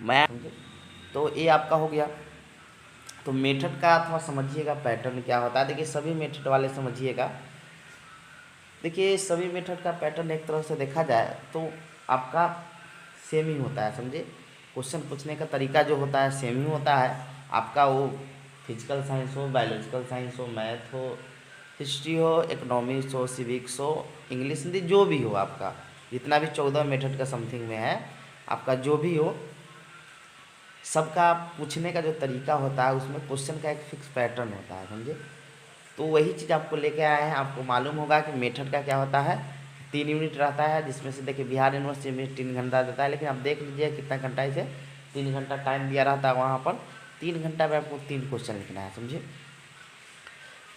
मैं तो ये आपका हो गया। तो मेथड का थोड़ा समझिएगा पैटर्न क्या होता है। देखिए सभी मेथड वाले समझिएगा। देखिए सभी मेथड का पैटर्न एक तरह से देखा जाए तो आपका सेम ही होता है, समझे। क्वेश्चन पूछने का तरीका जो होता है सेम ही होता है आपका, वो फिजिकल साइंस हो, बायोलॉजिकल साइंस हो, मैथ हो, हिस्ट्री हो, इकोनॉमिक्स हो, सिविक्स हो, इंग्लिश हिंदी, जो भी हो आपका, जितना भी 14 मेथड का समथिंग में है आपका, जो भी हो, सबका पूछने का जो तरीका होता है उसमें क्वेश्चन का एक फिक्स पैटर्न होता है, समझे। तो वही चीज़ आपको लेके आए हैं। आपको मालूम होगा कि मेथड का क्या होता है, 3 यूनिट रहता है, जिसमें से देखिए बिहार यूनिवर्सिटी में 3 घंटा देता है, लेकिन आप देख लीजिए कितना घंटा इसे 3 घंटा टाइम दिया रहता है वहाँ पर। 3 घंटा में आपको 3 क्वेश्चन लिखना है, समझे।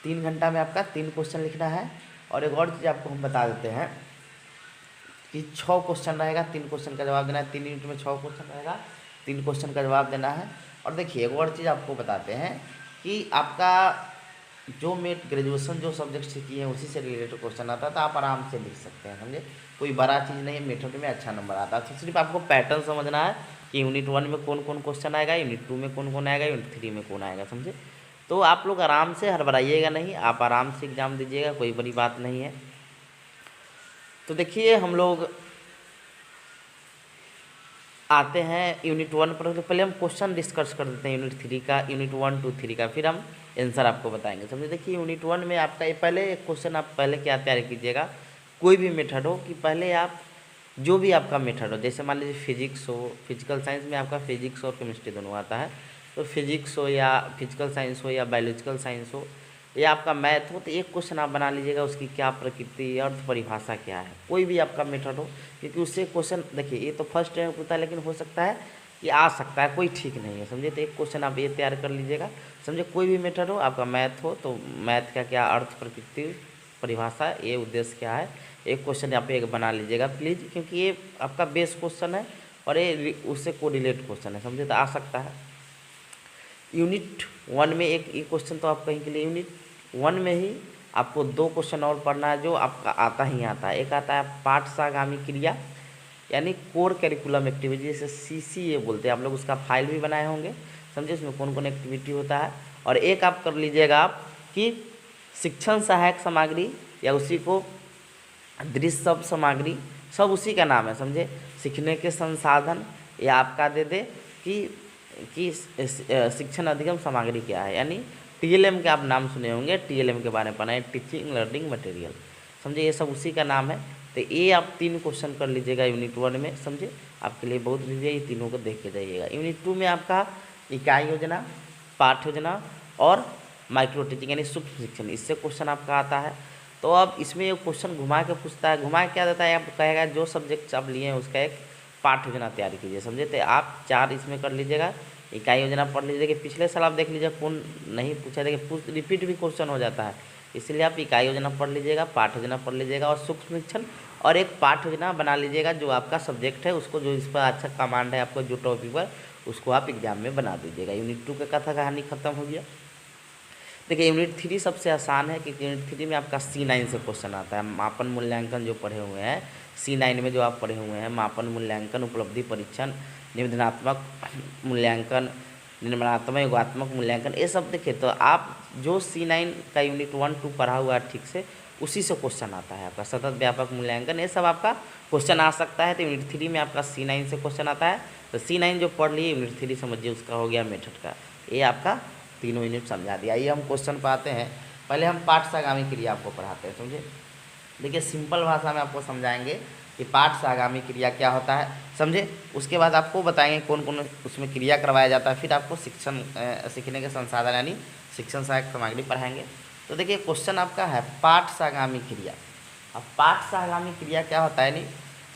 3 घंटा में आपका 3 क्वेश्चन लिखना है। और एक और चीज़ आपको हम बता देते हैं कि 6 क्वेश्चन रहेगा, 3 क्वेश्चन का जवाब देना है। 3 यूनिट में 6 क्वेश्चन रहेगा, 3 क्वेश्चन का जवाब देना है। और देखिए एक और चीज़ आपको बताते हैं कि आपका जो मेट ग्रेजुएशन जो सब्जेक्ट से किए हैं उसी से रिलेटेड क्वेश्चन आता है, तो आप आराम से लिख सकते हैं, समझे। कोई बड़ा चीज़ नहीं है, मेथड में अच्छा नंबर आता है। तो सिर्फ आपको पैटर्न समझना है कि यूनिट 1 में कौन कौन क्वेश्चन आएगा, यूनिट 2 में कौन कौन आएगा, यूनिट 3 में कौन आएगा, समझे। तो आप लोग आराम से हड़बड़ाइएगा नहीं, आप आराम से एग्ज़ाम दीजिएगा, कोई बड़ी बात नहीं है। तो देखिए हम लोग आते हैं यूनिट 1 पर। तो पहले हम क्वेश्चन डिस्कस कर देते हैं यूनिट 3 का, यूनिट 1, 2, 3 का, फिर हम आंसर आपको बताएंगे, समझे। देखिए यूनिट 1 में आपका ये पहले एक क्वेश्चन आप पहले क्या तैयारी कीजिएगा, कोई भी मेथड हो, कि पहले आप जो भी आपका मेथड हो, जैसे मान लीजिए फिजिक्स हो, फिजिकल साइंस में आपका फिजिक्स और केमिस्ट्री दोनों आता है, तो फिजिक्स हो या फिजिकल साइंस हो या बायोलॉजिकल साइंस हो या आपका मैथ हो, तो एक क्वेश्चन आप बना लीजिएगा, उसकी क्या प्रकृति, अर्थ, परिभाषा क्या है, कोई भी आपका मेथड हो, क्योंकि उससे क्वेश्चन देखिए ये तो फर्स्ट टाइम होता है, लेकिन हो सकता है कि आ सकता है, कोई ठीक नहीं है, समझे। तो एक क्वेश्चन आप ये तैयार कर लीजिएगा, समझे। कोई भी मेथड हो, आपका मैथ हो तो मैथ का क्या अर्थ, प्रकृति, परिभाषा, ये उद्देश्य क्या है, एक क्वेश्चन यहाँ पे एक बना लीजिएगा प्लीज़, क्योंकि ये आपका बेस क्वेश्चन है और ये उससे कोरिलेट क्वेश्चन है, समझे। तो आ सकता है यूनिट 1 में एक क्वेश्चन तो आप कहीं के लिए यूनिट 1 में ही आपको 2 क्वेश्चन और पढ़ना है जो आपका आता ही आता है। एक आता है पाठ सागामी क्रिया, यानी कोर करिकुलम एक्टिविटी, जैसे CCA बोलते हैं आप लोग, उसका फाइल भी बनाए होंगे, समझे, उसमें कौन कौन एक्टिविटी होता है। और एक आप कर लीजिएगा आप कि शिक्षण सहायक सामग्री, या उसी को दृश्य शब्द सामग्री, सब उसी का नाम है, समझे। सीखने के संसाधन, या आपका दे दे कि शिक्षण अधिगम सामग्री क्या है, यानी TLM के आप नाम सुने होंगे, TLM के बारे में पढ़ना है, टीचिंग लर्निंग मटेरियल, समझे, ये सब उसी का नाम है। तो ये आप 3 क्वेश्चन कर लीजिएगा यूनिट 1 में, समझे, आपके लिए बहुत लीजिए, ये तीनों को देख के जाइएगा। यूनिट 2 में आपका इकाई योजना, पाठ योजना और माइक्रो टीचिंग यानी सूक्ष्म शिक्षण, इससे क्वेश्चन आपका आता है। तो अब इसमें ये क्वेश्चन घुमा के पूछता है, घुमा के क्या देता है, आपको कहेगा जो सब्जेक्ट आप लिए हैं उसका एक पाठ योजना तैयार कीजिए, समझे। तो आप 4 इसमें कर लीजिएगा। इकाई योजना पढ़ लीजिए, कि पिछले साल आप देख लीजिए कौन नहीं पूछा, देखिए रिपीट भी क्वेश्चन हो जाता है, इसलिए आप इकाई योजना पढ़ लीजिएगा, पाठ योजना पढ़ लीजिएगा और सूक्ष्म शिक्षण, और एक पाठ योजना बना लीजिएगा जो आपका सब्जेक्ट है उसको, जो इस पर अच्छा कमांड है आपको, जो टॉपिक पर, उसको आप एग्जाम में बना दीजिएगा। यूनिट 2 का कथा कहानी खत्म हो गया। देखिए यूनिट 3 सबसे आसान है, क्योंकि यूनिट 3 में आपका C9 से क्वेश्चन आता है। मापन मूल्यांकन जो पढ़े हुए हैं C9 में, जो आप पढ़े हुए हैं, मापन मूल्यांकन, उपलब्धि परीक्षण, निवेदनात्मक मूल्यांकन, निर्माणात्मक योगात्मक मूल्यांकन, ये सब देखिए। तो आप जो C9 का यूनिट 1, 2 पढ़ा हुआ है ठीक से, उसी से क्वेश्चन आता है आपका। सतत व्यापक मूल्यांकन, ये सब आपका क्वेश्चन आ सकता है। तो यूनिट 3 में आपका C9 से क्वेश्चन आता है। तो C9 जो पढ़ लिए, यूनिट 3 समझिए उसका हो गया मेथड का। ये आपका तीनों यूनिट समझा दिया। आइए हम क्वेश्चन पर आते हैं। पहले हम पाठ सागामी क्रिया आपको पढ़ाते हैं, समझे। देखिए सिंपल भाषा में आपको समझाएंगे कि पाठ सागामी क्रिया क्या होता है, समझे। उसके बाद आपको बताएंगे कौन कौन उसमें क्रिया करवाया जाता है, फिर आपको शिक्षण सीखने के संसाधन यानी शिक्षण सहायक सामग्री पढ़ाएंगे। तो देखिए क्वेश्चन आपका है पाठ सागामी क्रिया। अब पाठ सागामी क्रिया क्या होता है, नहीं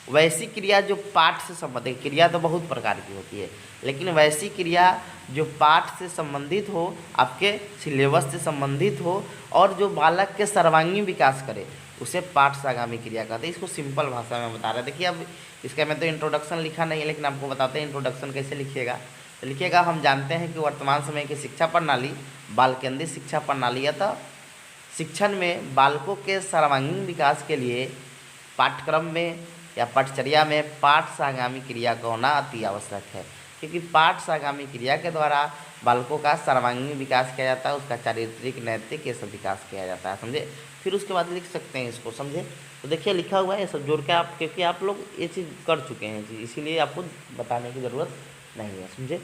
वैसी क्रिया जो पाठ से संबंधित, क्रिया तो बहुत प्रकार की होती है, लेकिन वैसी क्रिया जो पाठ से संबंधित हो, आपके सिलेबस से संबंधित हो, और जो बालक के सर्वांगीण विकास करे, उसे पाठ सागामी क्रिया कहते हैं। इसको सिंपल भाषा में बता रहे हैं। देखिए अब इसका मैं तो इंट्रोडक्शन लिखा नहीं है, लेकिन आपको बताते हैं इंट्रोडक्शन कैसे लिखिएगा। तो लिखिएगा, हम जानते हैं कि वर्तमान समय की शिक्षा प्रणाली बाल केंद्रित शिक्षा प्रणाली है। तो शिक्षण में बालकों के सर्वांगीण विकास के लिए पाठ्यक्रम में या पाठचर्या में पाठ सागामी क्रिया का होना अति आवश्यक है। क्योंकि पाठ से आगामी क्रिया के द्वारा बालकों का सर्वांगीण विकास किया जाता है, उसका चारित्रिक, नैतिक ये सब विकास किया जाता है, समझे। फिर उसके बाद लिख सकते हैं इसको, समझे। तो देखिए लिखा हुआ है, ये सब जोड़ के आप, क्योंकि आप लोग ये चीज़ कर चुके हैं जी, इसीलिए आपको बताने की ज़रूरत नहीं है, समझे।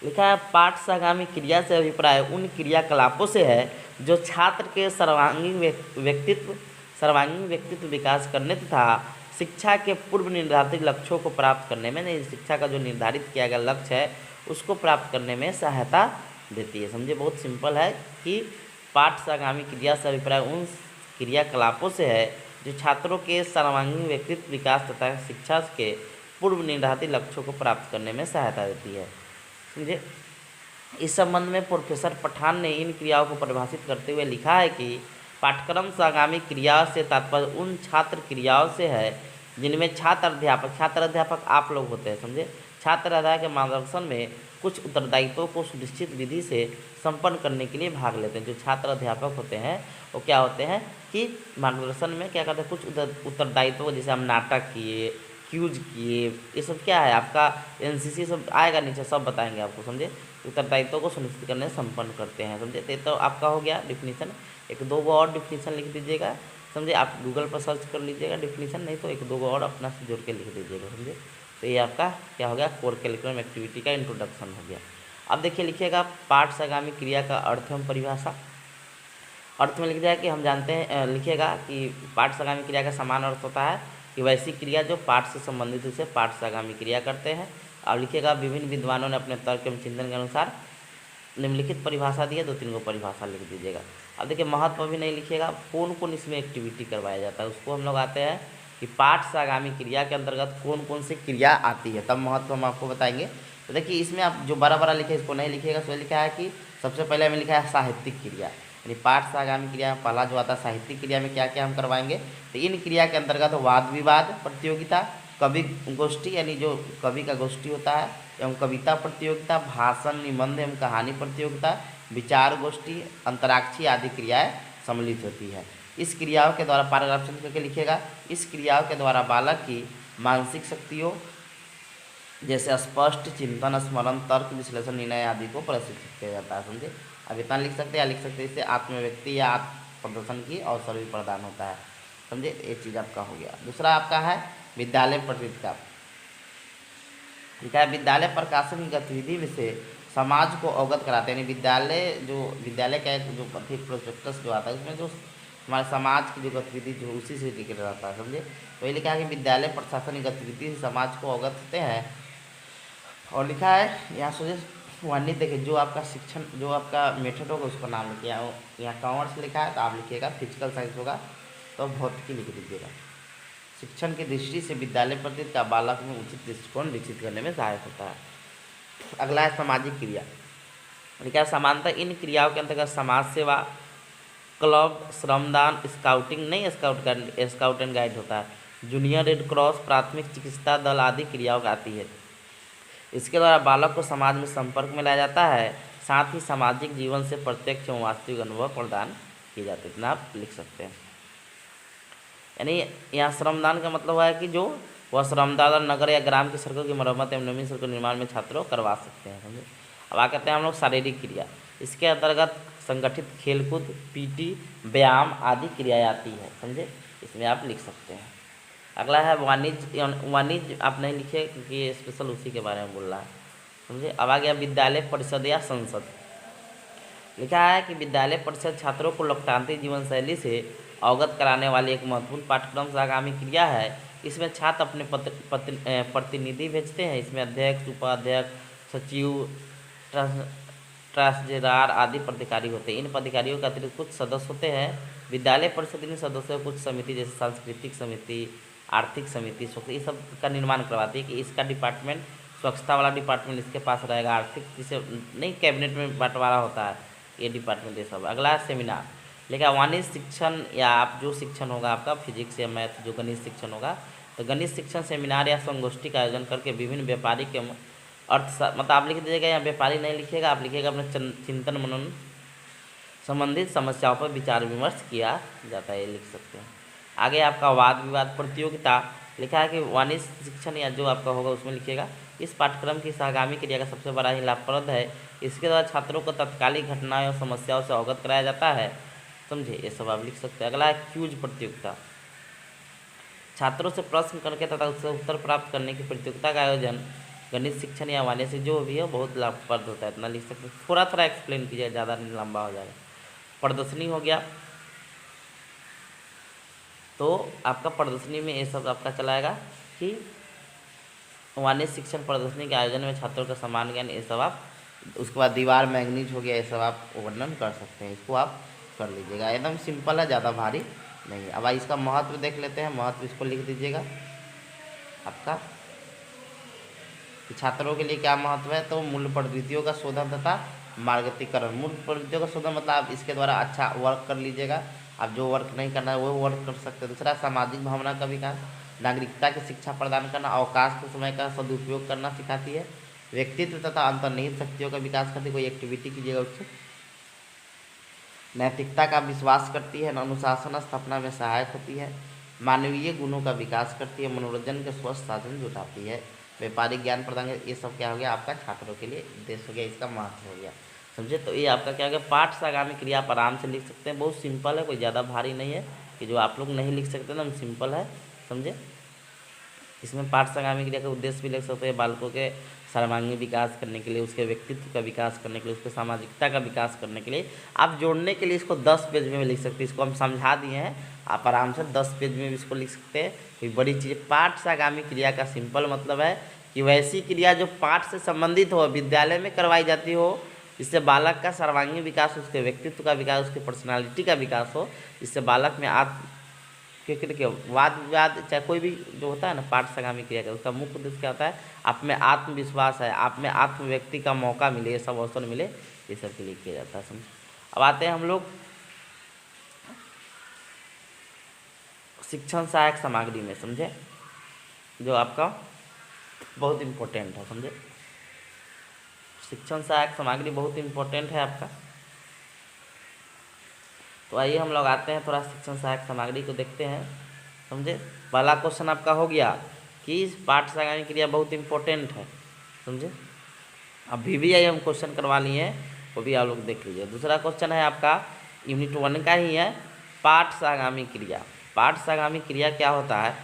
लिखा है पाठ से आगामी क्रिया से अभिप्राय उन क्रियाकलापों से है जो छात्र के सर्वांगीण व्यक्तित्व विकास करने तथा शिक्षा के पूर्व निर्धारित लक्ष्यों को प्राप्त करने में, नहीं, शिक्षा का जो निर्धारित किया गया लक्ष्य है उसको प्राप्त करने में सहायता देती है, समझे। बहुत सिंपल है कि पाठ से आगामी क्रिया से अभिप्राय उन क्रियाकलापों से है जो छात्रों के सर्वांगीण व्यक्तित्व विकास तथा शिक्षा के पूर्व निर्धारित लक्ष्यों को प्राप्त करने में सहायता देती है, समझे। इस संबंध में प्रोफेसर पठान ने इन क्रियाओं को परिभाषित करते हुए लिखा है कि पाठ्यक्रम से आगामी क्रिया से तात्पर्य उन छात्र क्रियाओं से है जिनमें छात्र अध्यापक आप लोग होते हैं, समझे। छात्र अध्यापक के मार्गदर्शन में कुछ उत्तरदायित्वों को सुनिश्चित विधि से संपन्न करने के लिए भाग लेते हैं। जो छात्र अध्यापक होते हैं वो क्या होते हैं कि मार्गदर्शन में क्या करते हैं, कुछ उत्तरदायित्व, जैसे हम नाटक किए, क्यूज किए, ये सब क्या है आपका एनसीसी सब आएगा नीचे, सब बताएंगे आपको, समझे। उत्तरदायित्व को सुनिश्चित करने संपन्न करते हैं, समझे। तो आपका हो गया डिफिनीशन। एक दो गो और डिफिनीशन लिख दीजिएगा, समझे। आप गूगल पर सर्च कर लीजिएगा डिफिनीशन, नहीं तो एक दो गो और अपना से जोड़ के लिख दीजिएगा, समझे। तो ये आपका क्या हो गया, कोर करिकुलम एक्टिविटी का इंट्रोडक्शन हो गया। अब देखिए लिखिएगा पाठ से आगामी क्रिया का अर्थ एवं परिभाषा। अर्थ में लिख जाए कि हम जानते हैं, लिखिएगा कि पाठ से आगामी क्रिया का समान अर्थ होता है कि वैसी क्रिया जो पाठ से संबंधित उसे पाठ से आगामी क्रिया करते हैं। और लिखिएगा विभिन्न विद्वानों ने अपने तर्क एवं चिंतन के अनुसार निम्नलिखित परिभाषा दी है, 2-3 को परिभाषा लिख दीजिएगा। अब देखिए महत्व भी नहीं लिखिएगा, कौन कौन इसमें एक्टिविटी करवाया जाता है उसको हम लोग आते हैं कि पाठ से आगामी क्रिया के अंतर्गत कौन कौन सी क्रिया आती है, तब महत्व हम आपको बताएंगे। तो देखिए इसमें आप जो बड़ा बड़ा लिखे इसको नहीं लिखिएगा। इसमें लिखा है कि सबसे पहले हमें लिखा है साहित्यिक क्रिया, यानी पाठ से आगामी क्रिया में पहला जो आता है साहित्यिक क्रिया में क्या क्या हम करवाएंगे। तो इन क्रिया के अंतर्गत वाद विवाद प्रतियोगिता, कवि गोष्ठी यानी जो कवि का गोष्ठी होता है, एवं कविता प्रतियोगिता, भाषण, निबंध एवं कहानी प्रतियोगिता, विचार गोष्ठी, अंतराक्षी आदि क्रियाएं सम्मिलित होती है। इस क्रियाओं के द्वारा पैराग्राफ चेंज करके लिखिएगा, इस क्रियाओं के द्वारा बालक की मानसिक शक्तियों जैसे स्पष्ट चिंतन, स्मरण, तर्क, विश्लेषण, निर्णय आदि को प्रशिक्षित किया जाता है, समझे। अब इतना लिख सकते हैं, या लिख सकते हैं इससे आत्मव्यक्ति या आत्म प्रदर्शन की अवसर भी प्रदान होता है, समझे। ये चीज़ आपका हो गया। दूसरा आपका है विद्यालय प्रतियोगिता। लिखा है विद्यालय प्रकाशन की गतिविधि में से समाज को अवगत कराते हैं, यानी विद्यालय का एक जो प्रोस्पेक्टस जो आता है उसमें जो हमारे समाज की जो गतिविधि जो उसी से रिलेटेड रहता है, समझे। तो ये लिखा है कि विद्यालय प्रशासन की गतिविधि से समाज को अवगत होते हैं। और लिखा है यहाँ सोचे वाणी, देखिए जो आपका शिक्षण जो आपका मेथड होगा उसका नाम लिखिए। यहाँ कॉमर्स लिखा है तो आप लिखिएगा, फिजिकल साइंस होगा तो भौतिकी लिख दीजिएगा। शिक्षण की दृष्टि से विद्यालय प्रति का बालक में उचित दृष्टिकोण विकसित करने में सहायक होता है। अगला है सामाजिक क्रिया। क्या समानता इन क्रियाओं के अंतर्गत समाज सेवा, क्लब, श्रमदान, स्काउटिंग नहीं स्काउट एंड गाइड होता है, जूनियर रेड क्रॉस, प्राथमिक चिकित्सा दल आदि क्रियाओं आती है। इसके द्वारा बालक को समाज में संपर्क में लाया जाता है, साथ ही सामाजिक जीवन से प्रत्यक्ष एवं वास्तविक अनुभव प्रदान किए जाते हैं। इतना आप लिख सकते हैं। यानी यहाँ श्रमदान का मतलब है कि जो वह श्रमदान नगर या ग्राम की सड़कों की मरम्मत एवं नवीन सड़कों निर्माण में छात्रों करवा सकते हैं, समझे। अब आ कहते हैं हम लोग शारीरिक क्रिया। इसके अंतर्गत संगठित खेलकूद, पीटी, व्यायाम आदि क्रियाएं आती है, समझे। इसमें आप लिख सकते हैं। अगला है वाणिज्य आप नहीं लिखे क्योंकि ये स्पेशल उसी के बारे में बोल रहा है, समझे। अब आ गया विद्यालय परिषद या संसद। लिखा है कि विद्यालय परिषद छात्रों को लोकतांत्रिक जीवन शैली से अवगत कराने वाली एक महत्वपूर्ण पाठ्यक्रम से आगामी क्रिया है। इसमें छात्र अपने प्रतिनिधि भेजते हैं। इसमें अध्यक्ष, उपाध्यक्ष, सचिव, ट्रस्टीदार आदि पदाधिकारी होते हैं। इन पदाधिकारियों के अतिरिक्त कुछ सदस्य होते हैं। विद्यालय परिषद इन सदस्यों को कुछ समिति जैसे सांस्कृतिक समिति, आर्थिक समिति, ये सब का निर्माण करवाती है कि इसका डिपार्टमेंट स्वच्छता वाला डिपार्टमेंट इसके पास रहेगा, आर्थिक जिसे नहीं कैबिनेट में बंटवारा होता है ये डिपार्टमेंट, ये सब। अगला है सेमिनार। लेकिन वाणिज्य शिक्षण या आप जो शिक्षण होगा आपका फिजिक्स या मैथ जो गणित शिक्षण होगा, तो गणित शिक्षण सेमिनार या संगोष्ठी का आयोजन करके विभिन्न व्यापारिक मतलब आप लिख दीजिएगा, यहाँ व्यापारी नहीं लिखिएगा, आप लिखिएगा अपने चिंतन मनन संबंधित समस्याओं पर विचार विमर्श किया जाता है, ये लिख सकते हैं। आगे आपका वाद विवाद प्रतियोगिता। लिखा है कि वाणिज्य शिक्षण या जो आपका होगा उसमें लिखिएगा इस पाठ्यक्रम की सहगामी क्रिया का सबसे बड़ा ही लाभप्रद है। इसके द्वारा छात्रों को तत्कालिक घटनाओं और समस्याओं से अवगत कराया जाता है। समझे, ये सब आप लिख सकते हैं। अगला है क्यूज प्रतियोगिता। छात्रों से प्रश्न करके तथा उससे उत्तर प्राप्त करने की प्रतियोगिता का आयोजन गणित शिक्षण या वाणिज्य से जो भी है बहुत लाभप्रद होता है। इतना लिख सकते हैं। थोड़ा थोड़ा एक्सप्लेन कीजिए, ज़्यादा नहीं लंबा हो जाएगा। प्रदर्शनी हो गया, तो आपका प्रदर्शनी में ये सब आपका चलाएगा कि वाणिज्य शिक्षण प्रदर्शनी के आयोजन में छात्रों का समान ज्ञान, ये सब आप। उसके बाद दीवार मैंगनीज हो गया, ये सब आप वर्णन कर सकते हैं। इसको आप कर लीजिएगा, एकदम सिंपल है, ज़्यादा भारी नहीं है। अब इसका महत्व देख लेते हैं। महत्व इसको लिख दीजिएगा आपका कि छात्रों के लिए क्या महत्व है। तो मूल प्रवृत्तियों का शोधन तथा मार्गीकरण। मूल प्रवृत्तियों का शोधन मतलब आप इसके द्वारा अच्छा वर्क कर लीजिएगा। आप जो वर्क नहीं करना है वो वर्क कर सकते हैं। दूसरा, सामाजिक भावना का विकास, नागरिकता की शिक्षा प्रदान करना, अवकाश के समय का सदुपयोग करना सिखाती है। व्यक्तित्व तथा अंतर्निहित शक्तियों का विकास करती है। कोई एक्टिविटी कीजिएगा उससे। नैतिकता का विश्वास करती है। अनुशासन स्थापना में सहायक होती है। मानवीय गुणों का विकास करती है। मनोरंजन के स्वस्थ साधन जुटाती है। व्यापारिक ज्ञान प्रदान। ये सब क्या हो गया आपका छात्रों के लिए उद्देश्य हो गया, इसका महत्व हो गया। समझे, तो ये आपका क्या हो गया पाठ से आगामी क्रिया आप आराम से लिख सकते हैं। बहुत सिंपल है, कोई ज़्यादा भारी नहीं है कि जो आप लोग नहीं लिख सकते ना, सिंपल है। समझे, इसमें पाठ से आगामी क्रिया का उद्देश्य भी लिख सकते हैं। बालकों के सर्वांगीण विकास करने के लिए, उसके व्यक्तित्व का विकास करने के लिए, उसके सामाजिकता का विकास करने के लिए। आप जोड़ने के लिए इसको 10 पेज में भी लिख सकते हैं। इसको हम समझा दिए हैं, आप आराम से 10 पेज में भी इसको लिख सकते हैं। कोई बड़ी चीज़। पाठ से आगामी क्रिया का सिंपल मतलब है कि वैसी क्रिया जो पाठ से संबंधित हो, विद्यालय में करवाई जाती हो, इससे बालक का सर्वांगीण विकास, उसके व्यक्तित्व का विकास, उसकी पर्सनालिटी का विकास हो। इससे बालक में क्योंकि वाद विवाद चाहे कोई भी जो होता है ना पाठ से आगामी क्रिया का, उसका मुख्य उद्देश्य क्या होता है, आप में आत्मविश्वास है, आप में आत्म व्यक्ति का मौका मिले, ये सब अवसर मिले, ये सब के लिए किया जाता है। समझ। अब आते हैं हम लोग शिक्षण सहायक सामग्री में। समझे, जो आपका बहुत इम्पोर्टेंट है। समझे, शिक्षण सहायक सामग्री बहुत इम्पोर्टेंट है आपका। तो आइए हम लोग आते हैं थोड़ा शिक्षण सहायक सामग्री को देखते हैं। समझे, पहला क्वेश्चन आपका हो गया कि पाठ से आगामी क्रिया बहुत इम्पोर्टेंट है। समझे, अभी भी हम क्वेश्चन करवा लिए हैं, वो भी आप लोग देख लीजिए। दूसरा क्वेश्चन है आपका यूनिट 1 का ही है, पाठ से आगामी क्रिया। पाठ से आगामी क्रिया क्या होता है,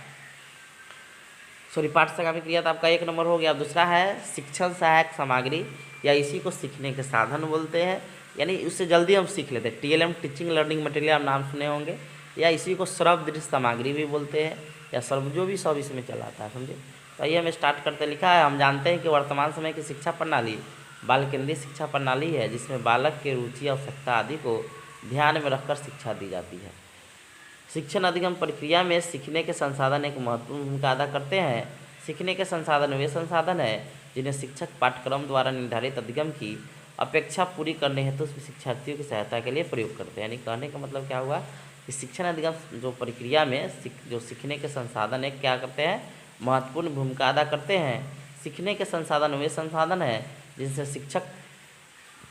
पाठ से आगामी क्रिया तो आपका 1 नंबर हो गया। दूसरा है शिक्षण सहायक सामग्री, या इसी को सीखने के साधन बोलते हैं, यानी उससे जल्दी हम सीख लेते हैं। TLM टीचिंग लर्निंग मटेरियल आप नाम सुने होंगे, या इसी को श्रव्य दृश्य सामग्री भी बोलते हैं, या सर्व, जो भी सब इसमें चलाता है। समझे, तो आइए हम स्टार्ट करते। लिखा है, हम जानते हैं कि वर्तमान समय की शिक्षा प्रणाली बाल केंद्रीय शिक्षा प्रणाली है, जिसमें बालक के रुचि, आवश्यकता आदि को ध्यान में रखकर शिक्षा दी जाती है। शिक्षण अधिगम प्रक्रिया में सीखने के संसाधन एक महत्वपूर्ण भूमिका अदा करते हैं। सीखने के संसाधन वे संसाधन हैं जिन्हें शिक्षक पाठ्यक्रम द्वारा निर्धारित अधिगम की अपेक्षा पूरी करने हेतु शिक्षार्थियों की सहायता के लिए प्रयोग करते हैं। यानी कहने का मतलब क्या हुआ कि शिक्षण अधिगम जो प्रक्रिया में जो सीखने के संसाधन है क्या करते हैं, महत्वपूर्ण भूमिका अदा करते हैं। सीखने के संसाधन वे संसाधन हैं जिनसे शिक्षक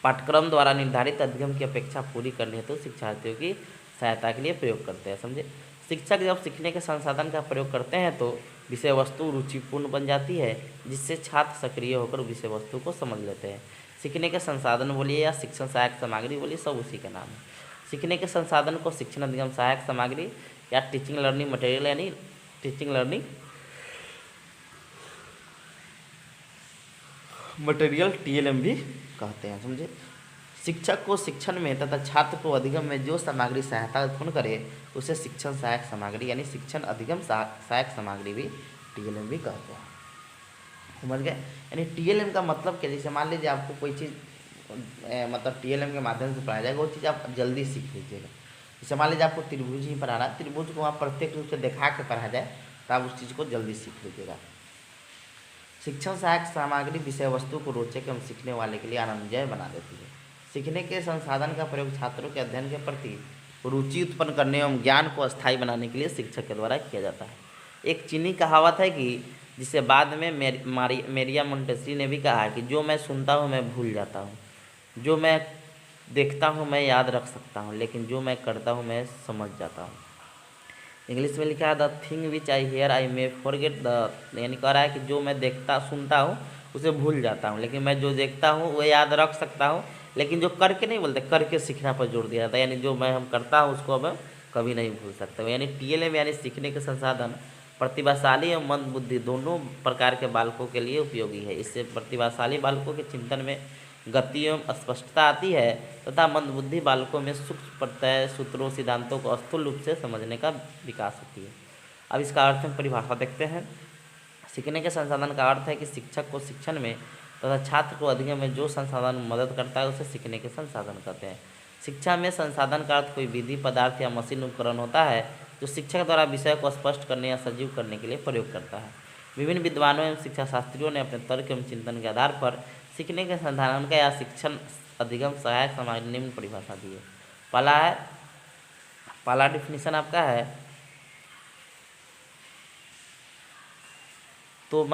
पाठ्यक्रम द्वारा निर्धारित अधिगम की अपेक्षा पूरी करने हेतु शिक्षार्थियों की सहायता के लिए प्रयोग करते हैं। समझे, शिक्षक जब सीखने के संसाधन का प्रयोग करते हैं तो विषय वस्तु रुचिपूर्ण बन जाती है, जिससे छात्र सक्रिय होकर विषय वस्तु को समझ लेते हैं। सीखने के संसाधन बोलिए या शिक्षण सहायक सामग्री बोलिए, सब उसी का नाम है। सीखने के संसाधन को शिक्षण अधिगम सहायक सामग्री या टीचिंग लर्निंग मटेरियल, यानी टीचिंग लर्निंग मटेरियल TLM भी कहते हैं। समझे, शिक्षक को शिक्षण में तथा छात्र को अधिगम में जो सामग्री सहायता उत्पन्न करे उसे शिक्षण सहायक सामग्री यानी शिक्षण अधिगम सहायक सामग्री भी TLM भी कहते हैं। समझ गए, यानी TLM का मतलब क्या, जैसे मान लीजिए आपको कोई चीज़ मतलब TLM के माध्यम से पढ़ाया जाएगा, वो चीज़ आप जल्दी सीख लीजिएगा। जैसे मान लीजिए आपको त्रिभुज ही पढ़ाना है, त्रिभुज को आप प्रत्यक्ष रूप से दिखा के पढ़ाया जाए तो आप उस चीज़ को जल्दी सीख लीजिएगा। शिक्षण सहायक सामग्री विषय वस्तु को रोचक एवं सीखने वाले के लिए आनंदमय बना देती है। सीखने के संसाधन का प्रयोग छात्रों के अध्ययन के प्रति रुचि उत्पन्न करने एवं ज्ञान को अस्थायी बनाने के लिए शिक्षक के द्वारा किया जाता है। एक चीनी कहावत है कि जिसे बाद में मेरिया मोंटेसरी ने भी कहा है कि जो मैं सुनता हूँ मैं भूल जाता हूँ, जो मैं देखता हूँ मैं याद रख सकता हूँ, लेकिन जो मैं करता हूँ मैं समझ जाता हूँ। इंग्लिश में लिखा है the thing which I here I may forget the, यानी कह रहा है कि जो मैं देखता सुनता हूँ उसे भूल जाता हूँ, लेकिन मैं जो देखता हूँ वो याद रख सकता हूँ, लेकिन जो करके नहीं बोलते, करके सीखना पर जोर दिया जाता है, यानी जो हम करता हूँ उसको अब कभी नहीं भूल सकता। यानी टीएलएम यानी सीखने के संसाधन प्रतिभाशाली एवं मंद बुद्धि दोनों प्रकार के बालकों के लिए उपयोगी है। इससे प्रतिभाशाली बालकों के चिंतन में गति एवं स्पष्टता आती है तथा मंदबुद्धि बालकों में सूक्ष्म प्रत्यय सूत्रों सिद्धांतों को स्थूल रूप से समझने का विकास होती है। अब इसका अर्थ में परिभाषा देखते हैं। सीखने के संसाधन का अर्थ है कि शिक्षक को शिक्षण में तथा छात्र को अध्ययन में जो संसाधन मदद करता है उसे सीखने के संसाधन कहते हैं। शिक्षा में संसाधन का अर्थ कोई विधि पदार्थ या मशीन उपकरण होता है जो शिक्षक द्वारा विषय को स्पष्ट करने या सजीव करने के लिए प्रयोग करता है। विभिन्न विद्वानों एवं शिक्षा शास्त्रियों ने अपने तर्क एवं चिंतन के आधार पर सीखने के संसाधन का या शिक्षण अधिगम सहायक सामग्री निम्न परिभाषा दी है। पहला डिफिनीशन आपका है तो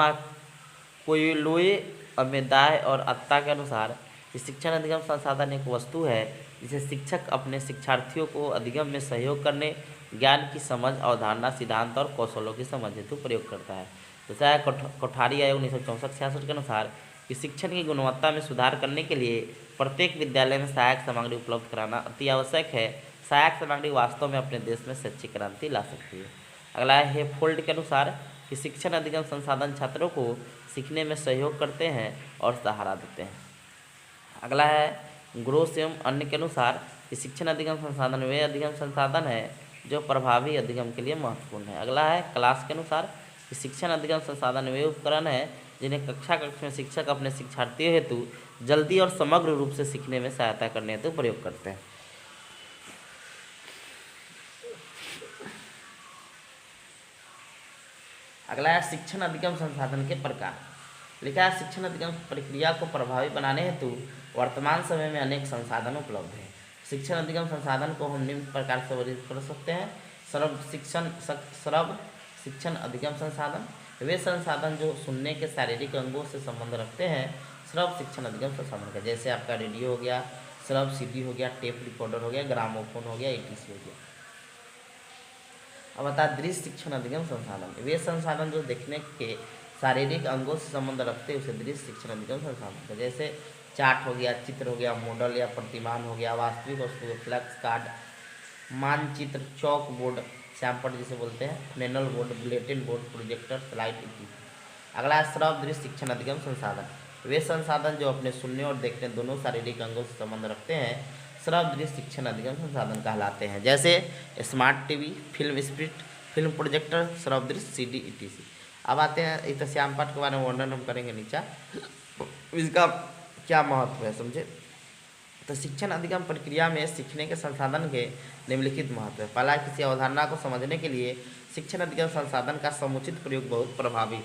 कोयलोए अमेदाय और अत्ता के अनुसार शिक्षण अधिगम संसाधन एक वस्तु है जिसे शिक्षक अपने शिक्षार्थियों को अधिगम में सहयोग करने, ज्ञान की समझ, अवधारणा, सिद्धांत और कौशलों की समझ हेतु प्रयोग करता है। जैसा कोठारी आयोग 1964-66 के अनुसार कि शिक्षण की गुणवत्ता में सुधार करने के लिए प्रत्येक विद्यालय में सहायक सामग्री उपलब्ध कराना अति आवश्यक है। सहायक सामग्री वास्तव में अपने देश में शैक्षिक क्रांति ला सकती है। अगला है हेफोल्ड के अनुसार कि शिक्षण अधिगम संसाधन छात्रों को सीखने में सहयोग करते हैं और सहारा देते हैं। अगला है ग्रोस एवं अन्य के अनुसार कि शिक्षण अधिगम संसाधन वे अधिगम संसाधन है जो प्रभावी अधिगम के लिए महत्वपूर्ण है। अगला है क्लास के अनुसार कि शिक्षण अधिगम संसाधन वे उपकरण है जिन्हें कक्ष में शिक्षक अपने शिक्षार्थियों हेतु जल्दी और समग्र रूप से सीखने में सहायता करने हेतु प्रयोग करते हैं। अगला है शिक्षण अधिगम संसाधन के प्रकार। लिखा है शिक्षण अधिगम प्रक्रिया को प्रभावी बनाने हेतु वर्तमान समय में अनेक संसाधन उपलब्ध हैं। शिक्षण अधिगम संसाधन को हम निम्न प्रकार से वर्गीकृत कर सकते हैं। श्रव शिक्षण अधिगम संसाधन वे संसाधन जो सुनने के शारीरिक अंगों से संबंध रखते हैं। श्रव शिक्षण अधिगम संसाधन का जैसे आपका रेडियो हो गया, श्रव सीडी हो गया, टेप रिकॉर्डर हो गया, ग्रामोफोन हो गया, एटीसी हो गया। अब बता दृश्य शिक्षण अधिगम संसाधन वे संसाधन जो देखने के शारीरिक अंगों से संबंध रखते हैं उसे दृश्य शिक्षण अधिगम संसाधन का जैसे चार्ट हो गया, चित्र हो गया, मॉडल या प्रतिमान हो गया, वास्तविक वस्तु, फ्लैक्स कार्ड, मानचित्र, चौक बोर्ड, सैम्पल जिसे बोलते हैं, flannel board, bulletin board, projector, slide इत्यादि। अगला है श्रव दृश्य शिक्षण अधिगम संसाधन वे संसाधन जो अपने सुनने और देखने दोनों शारीरिक अंगों से संबंध रखते हैं श्रव दृश्य शिक्षण अधिगम संसाधन कहलाते हैं। जैसे smart TV, film strip, film projector, श्रव दृश्य सीडी इत्यादि। अब आते हैं एक श्यामपाठ के बारे में वर्णन हम करेंगे नीचा, इसका क्या महत्व है समझे। तो शिक्षण अधिगम प्रक्रिया में सीखने के संसाधन के निम्नलिखित महत्व है। पहला, किसी अवधारणा को समझने के लिए शिक्षण अधिगम संसाधन का समुचित प्रयोग बहुत प्रभावी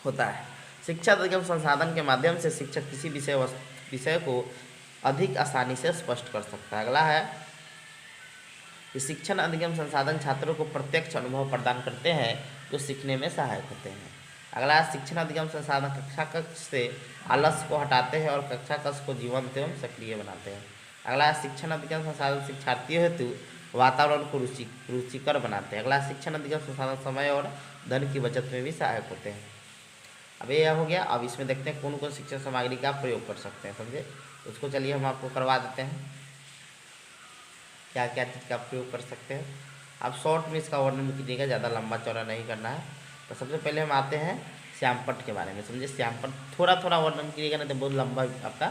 होता है। शिक्षा अधिगम संसाधन के माध्यम से शिक्षक किसी विषय को अधिक आसानी से स्पष्ट कर सकता है। अगला है कि शिक्षण अधिगम संसाधन छात्रों को प्रत्यक्ष अनुभव प्रदान करते हैं जो सीखने में सहायक होते हैं। अगला है शिक्षण अधिगम संसाधन कक्षा कक्ष से आलस्य को हटाते हैं और कक्षा कक्ष को जीवंत एवं सक्रिय बनाते हैं। अगला है शिक्षण अधिगम संसाधन शिक्षार्थियों हेतु वातावरण को रुचिकर बनाते हैं। अगला शिक्षण अधिगम संसाधन समय और धन की बचत में भी सहायक होते हैं। अब यह हो गया। अब इसमें देखते हैं कौन कौन शिक्षण सामग्री का प्रयोग कर सकते हैं समझे। उसको चलिए हम आपको करवा देते हैं क्या क्या चीज़ का प्रयोग कर सकते हैं। आप शॉर्ट में इसका वर्णन कीजिएगा, ज़्यादा लंबा चौड़ा नहीं करना है। तो सबसे पहले हम आते हैं श्यामपट्ट के बारे में समझे। श्यामपट्ट थोड़ा थोड़ा वर्णन कीजिएगा नहीं तो बहुत लंबा आपका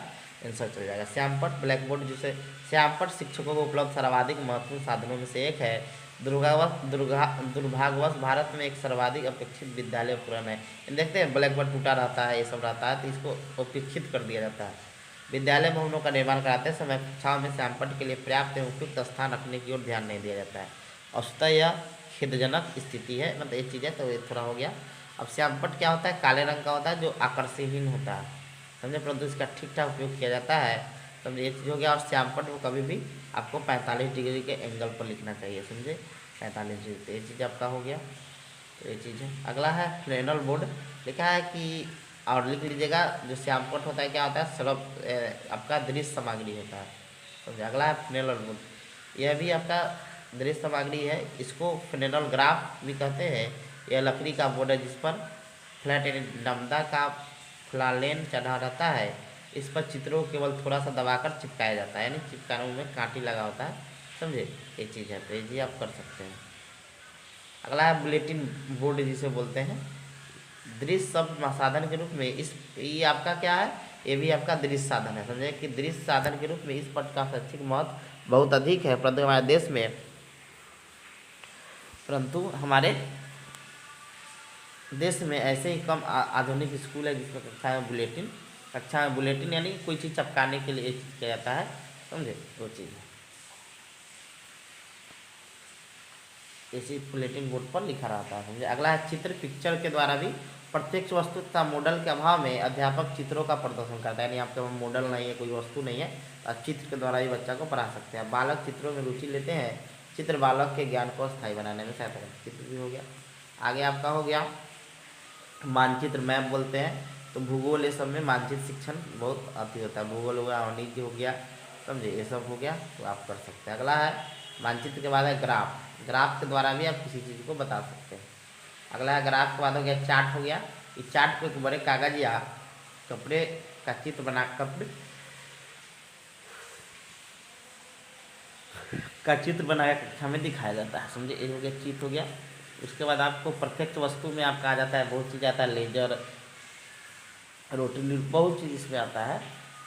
आंसर चल जाएगा। श्यामपट्ट ब्लैक बोर्ड जिसे श्यामपट्ट शिक्षकों को उपलब्ध सर्वाधिक महत्वपूर्ण साधनों में से एक है। दुर्भाग्यवश भारत में एक सर्वाधिक अपेक्षित विद्यालय उपकरण है। देखते हैं ब्लैक बोर्ड टूटा रहता है, ये सब रहता है तो इसको उपेक्षित कर दिया जाता है। विद्यालय भवनों का निर्माण कराते समय कक्षाओं में श्यामपट्ट के लिए पर्याप्त एवं उपयुक्त स्थान रखने की ओर ध्यान नहीं दिया जाता है। औसतः यह खेदजनक स्थिति है, मतलब ये चीज़ है तो ये थोड़ा हो गया। अब श्यामपट्ट क्या होता है, काले रंग का होता है जो आकर्षणहीन होता है समझे, परंतु इसका ठीक ठाक उपयोग किया जाता है समझे, ये चीज़ हो गया। और श्यामपट्ट को कभी भी आपको 45 डिग्री के एंगल पर लिखना चाहिए समझे, 45 डिग्री। तो ये चीज़ आपका हो गया, तो ये चीज़ है। अगला है फ्लैनल बोर्ड। लिखा है कि और लिख लीजिएगा जो श्यामपट्ट होता है क्या होता है, सर्व आपका दृश्य सामग्री होता है समझे। अगला है फ्लैनल बोर्ड, यह भी आपका दृश्य सामग्री है, इसको फ्लेनल ग्राफ भी कहते हैं। यह लकड़ी का बोर्ड है जिस पर फ्लैट यानी नमदा का फ्लालेन चढ़ा रहता है। इस पर चित्रों को केवल थोड़ा सा दबाकर चिपकाया जाता है, यानी चिपकाने में कांटी लगा होता है, समझे, ये चीज़ है। तो ये जी आप कर सकते हैं। अगला है बुलेटिन बोर्ड जिसे बोलते हैं। दृश्य शब्द साधन के रूप में इस ये आपका क्या है, ये भी आपका दृश्य साधन है, समझे कि दृश्य साधन के रूप में इस पट का शैक्षिक महत्व बहुत अधिक है, परंतु हमारे देश में ऐसे ही कम आधुनिक स्कूल है जिसमें कक्षा में बुलेटिन यानी कोई चीज़ चिपकाने के लिए किया जाता है, समझे, वो चीज़ है। इसी बुलेटिन बोर्ड पर लिखा रहता है, समझे। अगला है चित्र। पिक्चर के द्वारा भी प्रत्यक्ष वस्तु तथा मॉडल के अभाव में अध्यापक चित्रों का प्रदर्शन करता है, यानी आपके पास मॉडल नहीं है, कोई वस्तु नहीं है, तो आप चित्र के द्वारा ही बच्चा को पढ़ा सकते हैं। बालक चित्रों में रुचि लेते हैं। चित्र बालक के ज्ञान को स्थायी बनाने में सहायता करते हैं। चित्र भी हो गया। आगे आपका हो गया मानचित्र, मैप बोलते हैं। तो भूगोल ये सब में मानचित्र शिक्षण बहुत अति होता है। भूगोल हो गया, वाणिज्य हो गया, समझे, ये सब हो गया, तो आप कर सकते हैं। अगला है मानचित्र के बाद है ग्राफ। ग्राफ के द्वारा भी आप किसी चीज़ को बता सकते हैं। अगला है ग्राफ के बाद हो गया चार्ट हो गया। इस चार्ट को एक बड़े कागज या कपड़े का चित्र बना कक्षा में दिखाया जाता है, समझे, ये हो गया चित्र हो गया। उसके बाद आपको प्रत्यक्ष वस्तु में आपका आ जाता है, बहुत चीज़ आता है, लेजर, रोटरी, बहुत चीज़ इसमें आता है।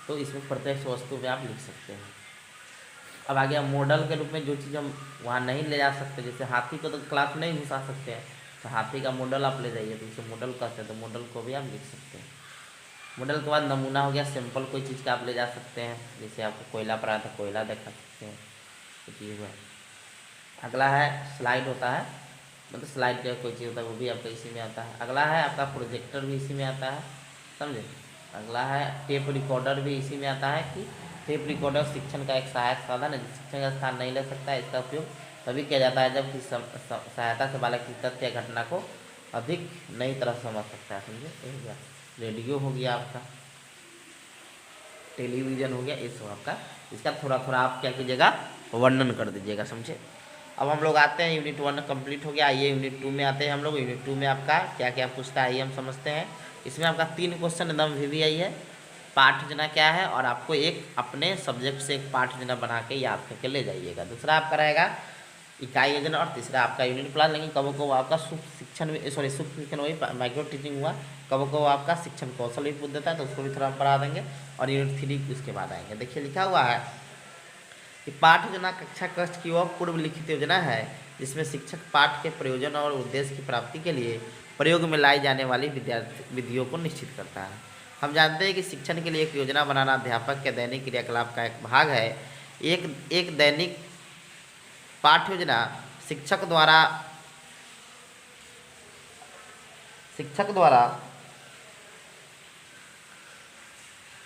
तो इसमें प्रत्यक्ष वस्तु में आप लिख सकते हैं। अब आ गया मॉडल के रूप में जो चीज़ हम वहाँ नहीं ले जा सकते, जैसे हाथी को तो क्लास में नहीं घुसा सकते हैं, तो हाथी का मॉडल आप ले जाइए, तो इसे मॉडल कहते हैं, तो मॉडल को भी आप लिख सकते हैं। मॉडल के बाद नमूना हो गया, सैंपल कोई चीज़ का आप ले जा सकते हैं, जैसे आपको कोयला पर आया था, कोयला दिखा सकते हैं, तो चीज़ है। अगला है स्लाइड होता है, मतलब स्लाइड का कोई चीज़ होता है, वो भी आपका इसी में आता है। अगला है आपका प्रोजेक्टर भी इसी में आता है, समझे। अगला है टेप रिकॉर्डर भी इसी में आता है कि टेप रिकॉर्डर शिक्षण का एक सहायक साधन है, शिक्षण का स्थान नहीं ले सकता है। इसका उपयोग तभी किया जाता है जब किसी सहायता से बालक की तथ्य या घटना को अधिक नई तरह से समझ सकता है, समझे। रेडियो हो गया आपका, टेलीविज़न हो गया, ये सब आपका। इसका थोड़ा थोड़ा आप क्या कीजिएगा, वर्णन कर दीजिएगा, समझे। अब हम लोग आते हैं यूनिट 1 कंप्लीट हो गया। आइए यूनिट 2 में आते हैं हम लोग। यूनिट 2 में आपका क्या क्या पूछता है ये हम समझते हैं। इसमें आपका 3 क्वेश्चन एकदम VVI है। पाठ योजना क्या है, और आपको एक अपने सब्जेक्ट से एक पाठ योजना बना के याद करके ले जाइएगा। दूसरा आपका रहेगा इकाई योजना, और तीसरा आपका यूनिट प्लान। लेकिन कबो को आपका सूक्ष्म शिक्षण वही माइक्रो टीचिंग हुआ, कबो को आपका शिक्षण कौशल भी पूछ देता है, तो उसको भी थोड़ा हम पढ़ा देंगे। और यूनिट 3 उसके बाद आएंगे। देखिए लिखा हुआ है कि पाठ योजना कक्षा कक्ष की वह पूर्व लिखित योजना है जिसमें शिक्षक पाठ के प्रयोजन और उद्देश्य की प्राप्ति के लिए प्रयोग में लाई जाने वाली विधियों को निश्चित करता है। हम जानते हैं कि शिक्षण के लिए एक योजना बनाना अध्यापक के दैनिक क्रियाकलाप का एक भाग है। एक दैनिक पाठ योजना शिक्षक द्वारा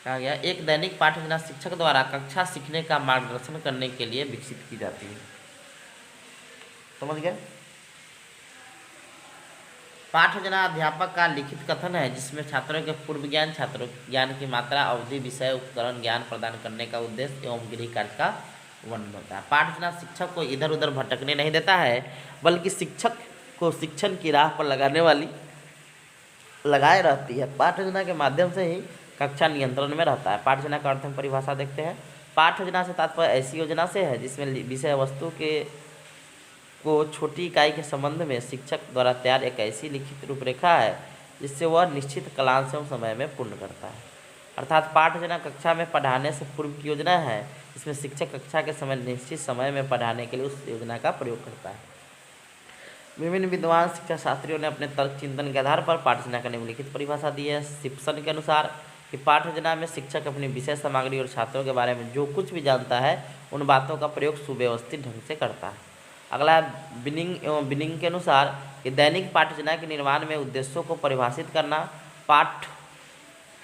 कहा गया, एक दैनिक पाठ योजना शिक्षक द्वारा कक्षा सीखने का मार्गदर्शन करने के लिए विकसित की जाती है, समझ गए। पाठ योजना अध्यापक का लिखित कथन है जिसमें छात्रों के पूर्व ज्ञान, छात्रों ज्ञान की मात्रा, अवधि, विषय, उपकरण, ज्ञान प्रदान करने का उद्देश्य एवं गृह कार्य का वर्णन होता है। पाठ योजना शिक्षक को इधर उधर भटकने नहीं देता है, बल्कि शिक्षक को शिक्षण की राह पर लगाए रहती है। पाठ योजना के माध्यम से ही कक्षा नियंत्रण में रहता है। पाठ योजना का अर्थ हम परिभाषा देखते हैं। पाठ योजना से तात्पर्य ऐसी योजना से है जिसमें विषय वस्तु को छोटी इकाई के संबंध में शिक्षक द्वारा तैयार एक ऐसी लिखित रूपरेखा है जिससे वह निश्चित कालांश एवं समय में पूर्ण करता है। अर्थात पाठ योजना कक्षा में पढ़ाने से पूर्व की योजना है जिसमें शिक्षक कक्षा के समय निश्चित समय में पढ़ाने के लिए उस योजना का प्रयोग करता है। विभिन्न विद्वान शिक्षा शास्त्रियों ने अपने तर्क चिंतन के आधार पर पाठ योजना का निम्नलिखित परिभाषा दी है। सिप्सन के अनुसार कि पाठ योजना में शिक्षक अपनी विषय सामग्री और छात्रों के बारे में जो कुछ भी जानता है उन बातों का प्रयोग सुव्यवस्थित ढंग से करता है। अगला है बिनिंग के अनुसार कि दैनिक पाठ योजना के निर्माण में उद्देश्यों को परिभाषित करना, पाठ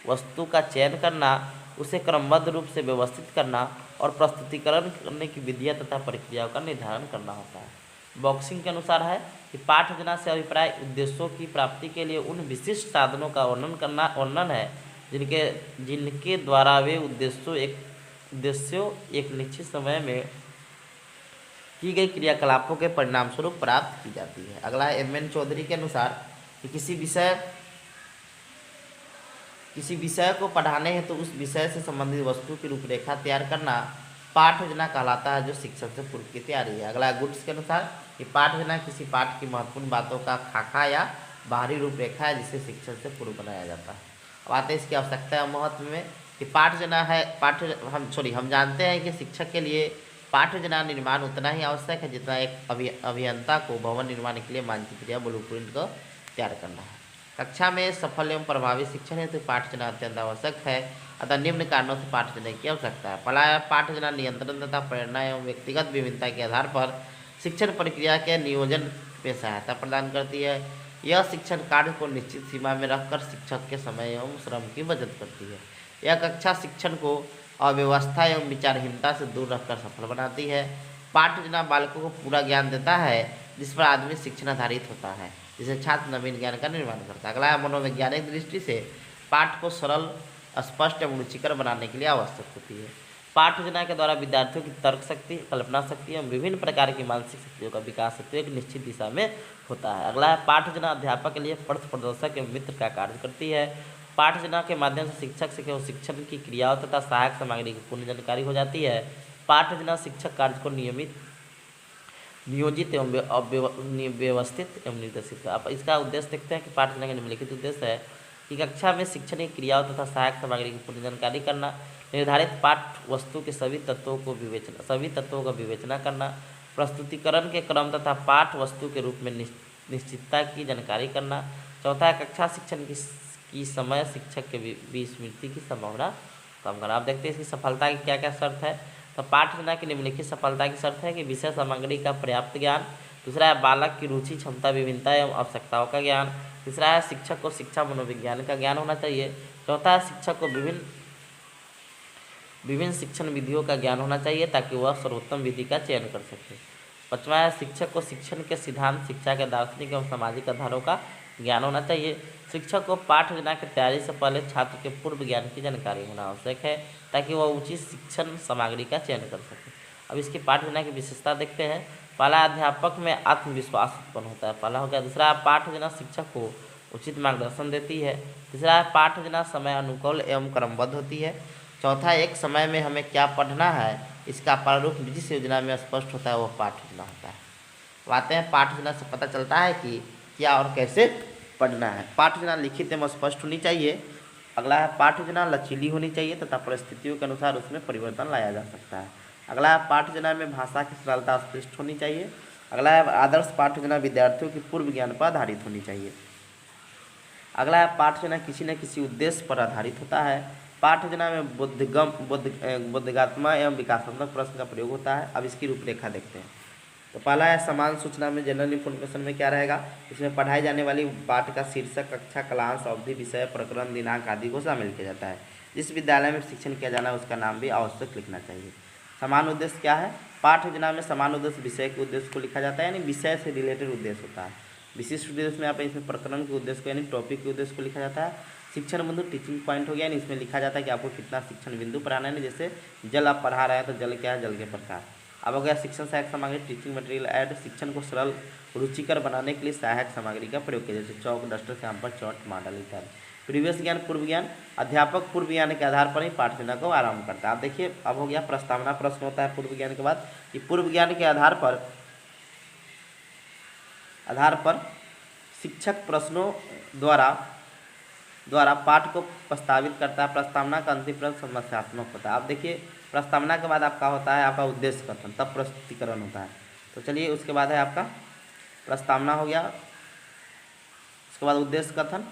वस्तु का चयन करना, उसे क्रमबद्ध रूप से व्यवस्थित करना और प्रस्तुतिकरण करने की विधियाँ तथा प्रक्रियाओं का निर्धारण करना होता है। बॉक्सिंग के अनुसार है कि पाठ योजना से अभिप्राय उद्देश्यों की प्राप्ति के लिए उन विशिष्ट साधनों का वर्णन है जिनके द्वारा वे उद्देश्यों एक निश्चित समय में की गई क्रियाकलापों के परिणाम स्वरूप प्राप्त की जाती है। अगला है एम एन चौधरी के अनुसार कि किसी विषय को पढ़ाने हेतु उस विषय से संबंधित वस्तु की रूपरेखा तैयार करना पाठ योजना कहलाता है, जो शिक्षक से पूर्व की तैयारी है। अगला गुड्स के अनुसार कि पाठ योजना किसी पाठ की महत्वपूर्ण बातों का खाका या बाहरी रूपरेखा है, जिसे शिक्षक से पूर्व बनाया जाता है। अब आते हैं इसकी आवश्यकता और महत्व में कि पाठ योजना है हम जानते हैं कि शिक्षक के लिए पाठ योजना निर्माण उतना ही आवश्यक है जितना एक अभियंता को भवन निर्माण के लिए मानचित्र या ब्लूप्रिंट को तैयार करना है। कक्षा में सफल एवं प्रभावी शिक्षण हेतु पाठ योजना अत्यंत आवश्यक है। अतः निम्न कारणों से पाठ योजना की आवश्यकता है। पहला, पाठ योजना नियंत्रण तथा प्रेरणा एवं व्यक्तिगत विभिन्नता के आधार पर शिक्षण प्रक्रिया के नियोजन में सहायता प्रदान करती है। यह शिक्षण कार्य को निश्चित सीमा में रखकर शिक्षक के समय एवं श्रम की बचत करती है। यह कक्षा शिक्षण को अव्यवस्था एवं विचारहीनता से दूर रखकर सफल बनाती है। पाठ योजना बालकों को पूरा ज्ञान देता है जिस पर आदमी शिक्षण आधारित होता है, जिसे छात्र नवीन ज्ञान का निर्माण करता है। अगला मनोवैज्ञानिक दृष्टि से पाठ को सरल, स्पष्ट एवं रुचिकर बनाने के लिए आवश्यक होती है। पाठ योजना के द्वारा विद्यार्थियों की तर्क शक्ति, कल्पना शक्ति एवं विभिन्न प्रकार की मानसिक शक्तियों का विकास हेतु एक निश्चित दिशा में होता है। अगला है पाठ योजना अध्यापक के लिए पथ प्रदर्शक एवं मित्र का कार्य करती है। पाठ योजना के माध्यम से शिक्षक से केवल शिक्षण की क्रियाओं तथा सहायक सामग्री की पूर्ण जानकारी हो जाती है। पाठ योजना शिक्षक कार्य को नियोजित एवं व्यवस्थित एवं निर्देशित। अब इसका उद्देश्य देखते हैं कि पाठ योजना का निम्नलिखित उद्देश्य है कि कक्षा में शिक्षण की क्रियाओं तथा सहायक सामग्री की पूर्ण जानकारी करना, निर्धारित पाठ वस्तु के सभी तत्वों का विवेचना करना, प्रस्तुतिकरण के क्रम तथा पाठ वस्तु के रूप में निश्चितता की जानकारी करना। चौथा है कक्षा शिक्षण की समय शिक्षक के विस्मृति की संभावना कम करना। आप देखते हैं इसकी सफलता की क्या क्या शर्त है। तो पाठ योजना की निम्नलिखित सफलता की शर्त है कि विषय सामग्री का पर्याप्त ज्ञान। दूसरा है बालक की रुचि, क्षमता, विभिन्नता एवं आवश्यकताओं का ज्ञान। तीसरा है शिक्षक को शिक्षा मनोविज्ञान का ज्ञान होना चाहिए। चौथा है शिक्षक को विभिन्न शिक्षण विधियों का ज्ञान होना चाहिए ताकि वह सर्वोत्तम विधि का चयन कर सके। पांचवा है शिक्षक को शिक्षण के सिद्धांत, शिक्षा के दार्शनिक एवं सामाजिक आधारों का ज्ञान होना चाहिए। शिक्षक को पाठ योजना की तैयारी से पहले छात्र के पूर्व ज्ञान की जानकारी होना आवश्यक है ताकि वह उचित शिक्षण सामग्री का चयन कर सके। अब इसकी पाठ योजना की विशेषता देखते हैं। पहला, अध्यापक में आत्मविश्वास उत्पन्न होता है, पहला हो गया। दूसरा, पाठ योजना शिक्षक को उचित मार्गदर्शन देती है। तीसरा, पाठ योजना समय अनुकूल एवं क्रमबद्ध होती है। चौथा, एक समय में हमें क्या पढ़ना है इसका प्रारूप जिस योजना में स्पष्ट होता है वह पाठ योजना होता है। अब आते हैं पाठ योजना से पता चलता है कि क्या और कैसे पढ़ना है। पाठ योजना लिखित एवं स्पष्ट होनी चाहिए। अगला है पाठ योजना लचीली होनी चाहिए तथा परिस्थितियों के अनुसार उसमें परिवर्तन लाया जा सकता है। अगला है पाठ योजना में भाषा की सरलता स्पष्ट होनी चाहिए। अगला है आदर्श पाठ योजना विद्यार्थियों की पूर्व ज्ञान पर आधारित होनी चाहिए। अगला है पाठ योजना किसी न किसी उद्देश्य पर आधारित होता है। पाठ योजना में बोधगात्मक एवं विकासात्मक प्रश्न का प्रयोग होता है। अब इसकी रूपरेखा देखते हैं। तो पहला है समान सूचना में जनरल इन्फॉर्मेशन में क्या रहेगा, इसमें पढ़ाई जाने वाली पाठ का शीर्षक, कक्षा, क्लास, अवधि, विषय, प्रकरण, दिनांक आदि को शामिल किया जाता है। जिस विद्यालय में शिक्षण किया जाना है उसका नाम भी आवश्यक लिखना चाहिए। समान उद्देश्य क्या है, पाठ योजना में समान उद्देश्य विषय के उद्देश्य को लिखा जाता है, यानी विषय से रिलेटेड उद्देश्य होता है। विशिष्ट उद्देश्य में आप इसमें प्रकरण के उद्देश्य को यानी टॉपिक के उद्देश्य को लिखा जाता है। शिक्षण बिंदु टीचिंग पॉइंट हो गया, इसमें लिखा जाता है कि आपको कितना शिक्षण बिंदु पढ़ाना है। जैसे जल आप पढ़ा रहे हैं तो जल क्या है, जल के प्रकार। अब हो गया शिक्षण सहायक सामग्री, टीचिंग मटेरियल ऐड, शिक्षण को सरल रुचिकर बनाने के लिए सहायक सामग्री का प्रयोग किया, जैसे चौक, डस्टर, कैंपर, चौट, मॉडल इत्यादि। प्रीवियस ज्ञान, पूर्व ज्ञान, अध्यापक पूर्व ज्ञान के आधार पर ही पाठ योजना को आरंभ करता है। आप देखिए अब हो गया प्रस्तावना प्रश्न होता है पूर्व ज्ञान के बाद, कि पूर्व ज्ञान के आधार पर शिक्षक प्रश्नों द्वारा पाठ को प्रस्तावित करता है। प्रस्तावना का अंतिम प्रश्न समस्यात्मक होता है। आप देखिए प्रस्तावना के बाद आपका होता है आपका उद्देश्य कथन, तब प्रस्तुतिकरण होता है। तो चलिए उसके बाद है आपका प्रस्तावना हो गया, उसके बाद उद्देश्य कथन।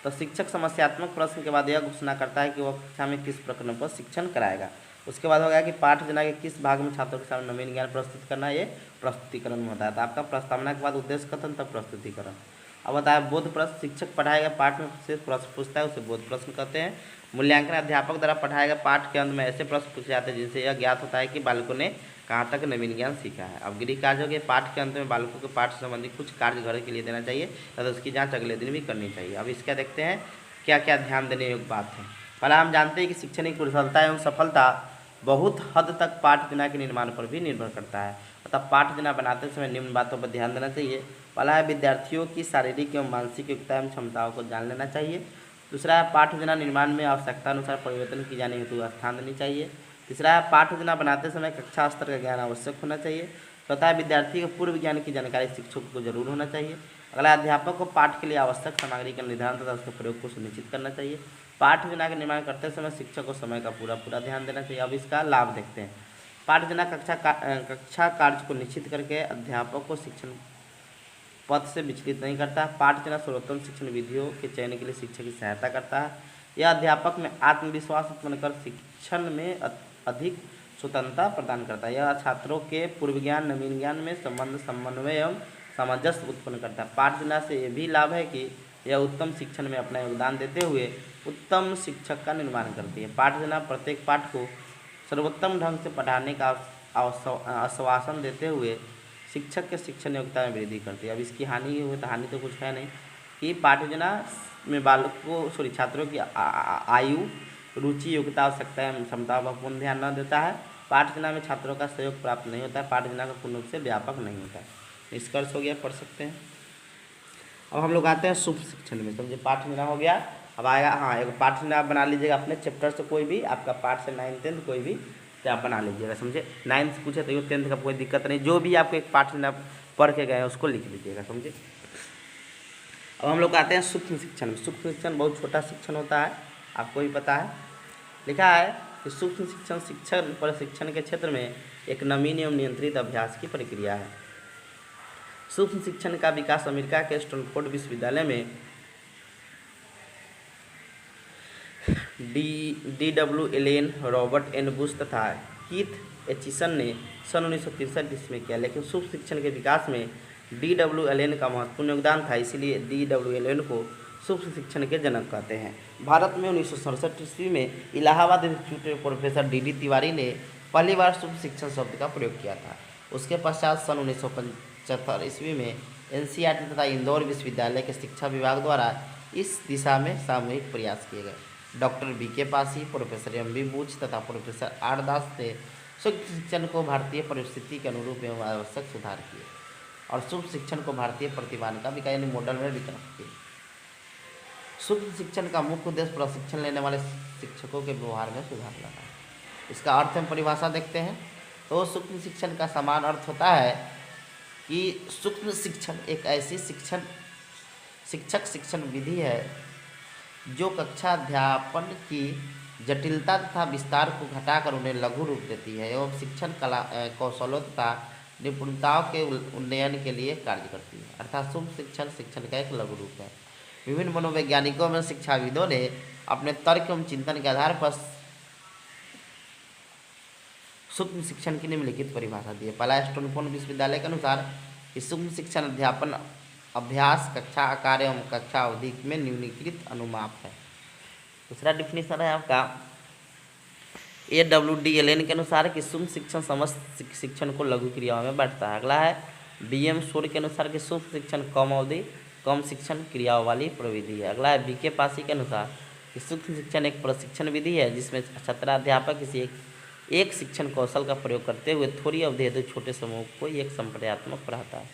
तो शिक्षक समस्यात्मक प्रश्न के बाद यह घोषणा करता है कि वह कक्षा में किस प्रकरण पर शिक्षण कराएगा। उसके बाद हो गया कि पाठ योजना के किस भाग में छात्रों के सामने नवीन ज्ञान प्रस्तुत करना, ये प्रस्तुतिकरण में होता है। तो आपका प्रस्तावना के बाद उद्देश्य कथन, तब प्रस्तुतिकरण। अब बताया बोध प्रश्न, शिक्षक पढ़ाएगा पाठ में से प्रश्न पूछता है उसे बोध प्रश्न कहते हैं। मूल्यांकन, अध्यापक द्वारा पढ़ाएगा पाठ के अंत में ऐसे प्रश्न पूछे जाते हैं जिनसे यह ज्ञात होता है कि बालकों ने कहाँ तक नवीन ज्ञान सीखा है। अब गृह कार्य हो गया, पाठ के अंत में बालकों के पाठ से संबंधित कुछ कार्य घर के लिए देना चाहिए तथा उसकी जाँच अगले दिन भी करनी चाहिए। अब इसका देखते हैं क्या क्या ध्यान देने योग्य बात है। पहला हम जानते हैं कि शिक्षण की कुशलता एवं सफलता बहुत हद तक पाठ योजना के निर्माण पर भी निर्भर करता है। अतः पाठ योजना बनाते समय निम्न बातों पर ध्यान देना चाहिए। पहला है विद्यार्थियों की शारीरिक एवं मानसिक योग्यता एवं क्षमताओं को जान लेना चाहिए। दूसरा है पाठ योजना निर्माण में आवश्यकता अनुसार परिवर्तन की जाने हेतु स्थान देनी चाहिए। तीसरा है पाठ योजना बनाते समय कक्षा स्तर का ज्ञान आवश्यक होना चाहिए। चौथा है विद्यार्थी को पूर्व ज्ञान की जानकारी शिक्षक को जरूर होना चाहिए। अगला अध्यापक को पाठ के लिए आवश्यक सामग्री का निर्धारण तथा उसके प्रयोग को सुनिश्चित करना चाहिए। पाठ योजना का निर्माण करते समय शिक्षक को समय का पूरा ध्यान देना चाहिए। अब इसका लाभ देखते हैं। पाठ योजना कक्षा कार्य को निश्चित करके अध्यापक को शिक्षण पथ से विचलित नहीं करता। पाठ योजना सर्वोत्तम शिक्षण विधियों के चयन के लिए शिक्षक की सहायता करता है। यह अध्यापक में आत्मविश्वास उत्पन्न कर शिक्षण में अधिक स्वतंत्रता प्रदान करता है। यह छात्रों के पूर्व ज्ञान नवीन ज्ञान में संबंध समन्वय एवं सामंजस्य उत्पन्न करता है। पाठ योजना से यह भी लाभ है कि यह उत्तम शिक्षण में अपना योगदान देते हुए उत्तम शिक्षक का निर्माण करती है। पाठ योजना प्रत्येक पाठ को सर्वोत्तम ढंग से पढ़ाने का आश्वासन देते हुए शिक्षक के शिक्षण योग्यता में वृद्धि करती है। अब इसकी हानि हो तो हानि तो कुछ है नहीं कि पाठ योजना में बालकों छात्रों की आयु रुचि योग्यता आवश्यकता एवं क्षमताओं पर पूर्ण ध्यान न देता है। पाठ योजना में छात्रों का सहयोग प्राप्त नहीं होता है। पाठ योजना का पूर्ण रूप से व्यापक नहीं होता है। निष्कर्ष हो गया, पढ़ सकते हैं। अब हम लोग आते हैं सूक्ष्म शिक्षण में। समझे, पाठ योजना हो गया। अब आएगा, हाँ, एक पाठ योजना आप बना लीजिएगा अपने चैप्टर से, कोई भी आपका पाठ से 9th 10th कोई भी तो आप बना लीजिएगा। समझे, 9th से पूछे तो 10th का कोई दिक्कत नहीं, जो भी आपको एक पाठ योजना पढ़ के गए हैं उसको लिख लीजिएगा। समझे। अब हम लोग आते हैं सूक्ष्म शिक्षण में। सूक्ष्म शिक्षण बहुत छोटा शिक्षण होता है, आपको भी पता है। लिखा है कि सूक्ष्म शिक्षण प्रशिक्षण के क्षेत्र में एक नवीन एवं नियंत्रित अभ्यास की प्रक्रिया है। सूक्ष्म शिक्षण का विकास अमेरिका के स्टैनफोर्ड विश्वविद्यालय में D.W. Allen, Robert N Bush तथा कीथ एचिसन ने सन 1963 ईस्वी में किया। लेकिन सूक्ष्म शिक्षण के विकास में D.W. एलेन का महत्वपूर्ण योगदान था, इसीलिए D.W. एलेन को सूक्ष्म शिक्षण के जनक कहते हैं। भारत में 1967 ईस्वी में इलाहाबाद इंस्टीट्यूट में प्रोफेसर D.D. तिवारी ने पहली बार सूक्ष्म शिक्षण शब्द का प्रयोग किया था। उसके पश्चात सन 1975 ईस्वी में NCERT तथा इंदौर विश्वविद्यालय के शिक्षा विभाग द्वारा इस दिशा में सामूहिक प्रयास किए गए। Doctor B.K. Pasi, professor M.B. बूच तथा प्रोफेसर R. दास ने सूक्ष्म शिक्षण को भारतीय परिस्थिति के अनुरूप एवं आवश्यक सुधार किए और सूक्ष्म शिक्षण को भारतीय प्रतिमान का विकास यानी मॉडल में विकसित किए। सूक्ष्म शिक्षण का मुख्य उद्देश्य प्रशिक्षण लेने वाले शिक्षकों के व्यवहार में सुधार लाना है। इसका अर्थ हम परिभाषा देखते हैं तो सूक्ष्म शिक्षण का समान अर्थ होता है कि सूक्ष्म शिक्षण एक ऐसी शिक्षण विधि है जो कक्षा अध्यापन की जटिलता तथा विस्तार को घटाकर उन्हें लघु रूप देती है एवं शिक्षण कौशलों तथा निपुणताओं के उन्नयन के लिए कार्य करती है। अर्थात सूक्ष्म शिक्षण का एक लघु रूप है। विभिन्न मनोवैज्ञानिकों में शिक्षाविदों ने अपने तर्क एवं चिंतन के आधार पर सूक्ष्म शिक्षण की निम्नलिखित परिभाषा दी है। पहला, स्टैनफोर्ड विश्वविद्यालय के अनुसार सूक्ष्म शिक्षण अध्यापन अभ्यास कक्षा आकार एवं कक्षा अवधि में न्यूनीकृत अनुमाप है। दूसरा डिफिनीशन है आपका A.W.D. एलेन के अनुसार कि सूक्ष्म शिक्षण समस्त शिक्षण को लघु क्रियाओं में बांटता है। अगला है B.M. शोर के अनुसार कि सूक्ष्म शिक्षण कम अवधि कम शिक्षण क्रियाओं वाली प्रविधि है। अगला है B.K. पासी के अनुसार कि सूक्ष्म शिक्षण एक प्रशिक्षण विधि है जिसमें छात्राध्यापक किसी एक शिक्षण कौशल का प्रयोग करते हुए थोड़ी अवधि हेतु छोटे समूह को एक संप्रदायात्मक पढ़ाता है।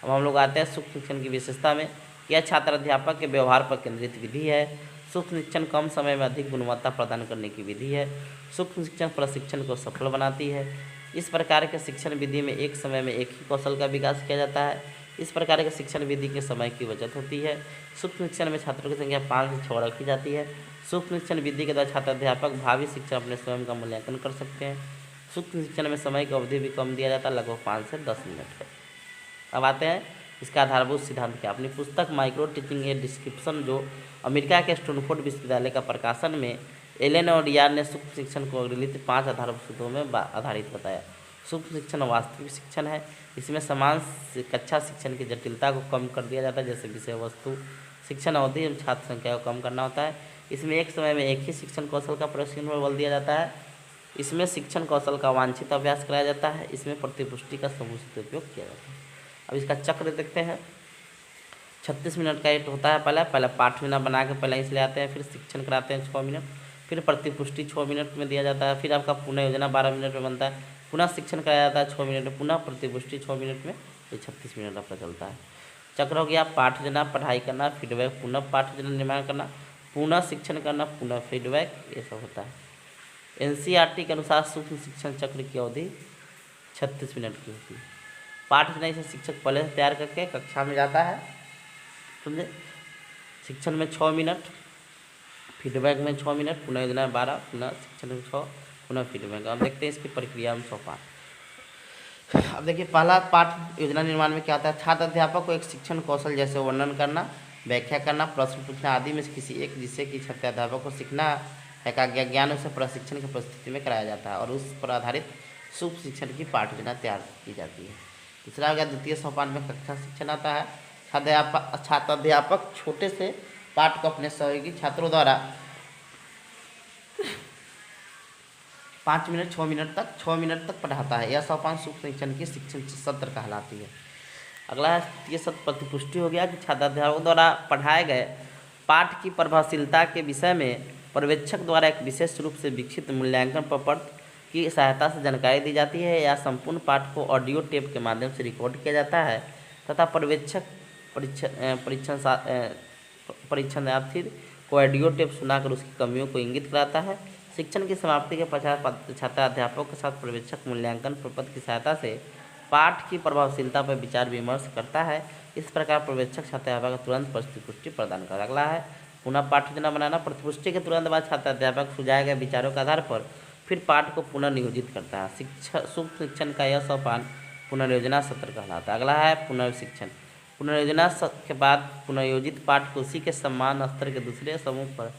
अब हम लोग आते हैं सूक्ष्म शिक्षण की विशेषता में। यह छात्र अध्यापक के व्यवहार पर केंद्रित विधि है। सूक्ष्म शिक्षण कम समय में अधिक गुणवत्ता प्रदान करने की विधि है। सूक्ष्म शिक्षण प्रशिक्षण को सफल बनाती है। इस प्रकार के शिक्षण विधि में एक समय में एक ही कौशल का विकास किया जाता है। इस प्रकार के शिक्षण विधि के समय की बचत होती है। सूक्ष्म शिक्षण में छात्रों की संख्या 5 से 6 रखी जाती है। सूक्ष्म शिक्षण विधि के द्वारा छात्र अध्यापक भावी शिक्षण अपने स्वयं का मूल्यांकन कर सकते हैं। सूक्ष्म शिक्षण में समय की अवधि भी कम दिया जाता है, लगभग 5 से 10 मिनट है। अब आते हैं इसका आधारभूत सिद्धांत क्या। अपनी पुस्तक माइक्रो टीचिंग ए डिस्क्रिप्शन जो अमेरिका के स्टैनफोर्ड विश्वविद्यालय का प्रकाशन में एलेन और यार ने सूक्ष्म शिक्षण को अग्रलिखित 5 आधारभूत सूत्रों में आधारित बताया। सूक्ष्म शिक्षण वास्तविक शिक्षण है। इसमें समान कक्षा शिक्षण की जटिलता को कम कर दिया जाता है, जैसे विषय वस्तु शिक्षण अवधि एवं छात्र संख्या को कम करना होता है। इसमें एक समय में एक ही शिक्षण कौशल का प्रशिक्षण पर बल दिया जाता है। इसमें शिक्षण कौशल का वांछित अभ्यास कराया जाता है। इसमें प्रतिपुष्टि का समुचित उपयोग किया जाता है। अब इसका चक्र देखते हैं। 36 मिनट का एक होता है। पहला पाठ योजना बना के पहले इसलिए आते हैं, फिर शिक्षण कराते हैं 6 मिनट, फिर प्रतिपुष्टि 6 मिनट में दिया जाता है। फिर आपका पुनः योजना 12 मिनट में बनता है। पुनः शिक्षण कराया जाता है 6 मिनट में। पुनः प्रतिपुष्टि 6 मिनट में, ये 36 मिनट आपका चलता है। चक्र हो गया पाठ योजना, पढ़ाई करना, फीडबैक, पुनः पाठ योजना निर्माण करना, पुनः शिक्षण करना, पुनः फीडबैक, ये सब होता है। एनसीईआरटी के अनुसार सूक्ष्म शिक्षण चक्र की अवधि 36 मिनट की होती है। पाठ योजना इसे शिक्षक पहले से तैयार करके कक्षा में जाता है, समझे। शिक्षण में 6 मिनट, फीडबैक में 6 मिनट, पुनः योजना में 12, पुनः शिक्षण में 6, पुनः फीडबैक। अब देखते हैं इसकी प्रक्रिया में 100 पाठ। अब देखिए पहला पाठ योजना निर्माण में क्या होता है। छात्र अध्यापक को एक शिक्षण कौशल जैसे वर्णन करना, व्याख्या करना, प्रश्न पूछना आदि में से किसी एक जिससे कि छात्र अध्यापक को सीखना है का ज्ञान उसे प्रशिक्षण की परिस्थिति में कराया जाता है और उस पर आधारित सूक्ष्म शिक्षण की पाठ योजना तैयार की जाती है। दूसरा हो गया द्वितीय सोपान में कक्षा शिक्षण आता है। छात्र अध्यापक छोटे से पाठ को अपने सहयोगी छात्रों द्वारा 5 मिनट 6 मिनट तक पढ़ाता है। यह सोपान सूक्ष्म शिक्षण की शिक्षण सत्र कहलाती है। अगला है ये सत्र प्रतिपुष्टि हो गया कि छात्र अध्यापक द्वारा पढ़ाए गए पाठ की प्रभावशीलता के विषय में पर्यवेक्षक द्वारा एक विशेष रूप से विकसित मूल्यांकन प्रपत्र की सहायता से जानकारी दी जाती है या संपूर्ण पाठ को ऑडियो टेप के माध्यम से रिकॉर्ड किया जाता है तथा पर्यवेक्षक परीक्षणार्थी को ऑडियो टेप सुनाकर उसकी कमियों को इंगित कराता है। शिक्षण की समाप्ति के पश्चात छात्र अध्यापकों के साथ पर्यवेक्षक मूल्यांकन प्रपत्र की सहायता से पाठ की प्रभावशीलता पर विचार विमर्श करता है। इस प्रकार पर्यवेक्षक छात्र अध्यापक को तुरंत प्रतिपुष्टि प्रदान करता है। अगला है पुनः पाठ योजना बनाना। प्रतिपुष्टि के तुरंत बाद छात्र अध्यापक सुझाए गए विचारों के आधार पर फिर पाठ को पुनः नियोजित करता है। सूक्ष्म शिक्षण का यह सोपान पुनर्योजना सत्र कहलाता है। अगला है पुनर्शिक्षण। पुनर्योजना के बाद पुनर्योजित पाठ को उसी के समान स्तर के दूसरे समूह पर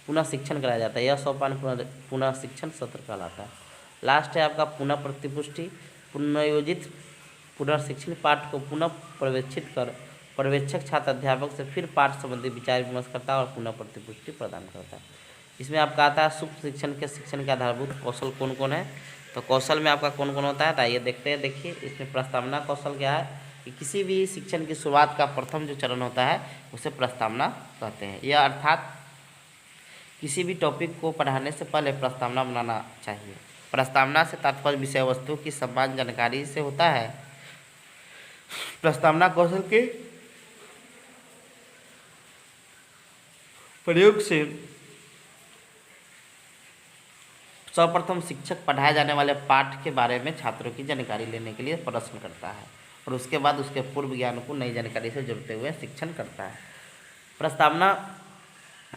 पुनः शिक्षण कराया जाता है। यह सोपान पुनः शिक्षण सत्र कहलाता है। लास्ट है आपका पुनः प्रतिपुष्टि। पुनर्योजित पुनर्शिक्षण पाठ को पुनः पर्यवेक्षित कर पर्यवेक्षक छात्र अध्यापक से फिर पाठ संबंधी विचार विमर्श करता है और पुनः प्रतिपुष्टि प्रदान करता है। इसमें आपका आता है सूक्ष्म शिक्षण के आधारभूत कौशल कौन कौन है। तो कौशल में आपका कौन कौन होता है, तो आइए देखते हैं। देखिए इसमें प्रस्तावना कौशल क्या है कि किसी भी शिक्षण की शुरुआत का प्रथम जो चरण होता है उसे प्रस्तावना कहते हैं। यह अर्थात किसी भी टॉपिक को पढ़ाने से पहले प्रस्तावना बनाना चाहिए। प्रस्तावना से तात्पर्य विषय वस्तु की समान जानकारी से होता है। प्रस्तावना कौशल के प्रयोग से सर्वप्रथम शिक्षक पढ़ाए जाने वाले पाठ के बारे में छात्रों की जानकारी लेने के लिए प्रश्न करता है और उसके बाद उसके पूर्व ज्ञान को नई जानकारी से जोड़ते हुए शिक्षण करता है। प्रस्तावना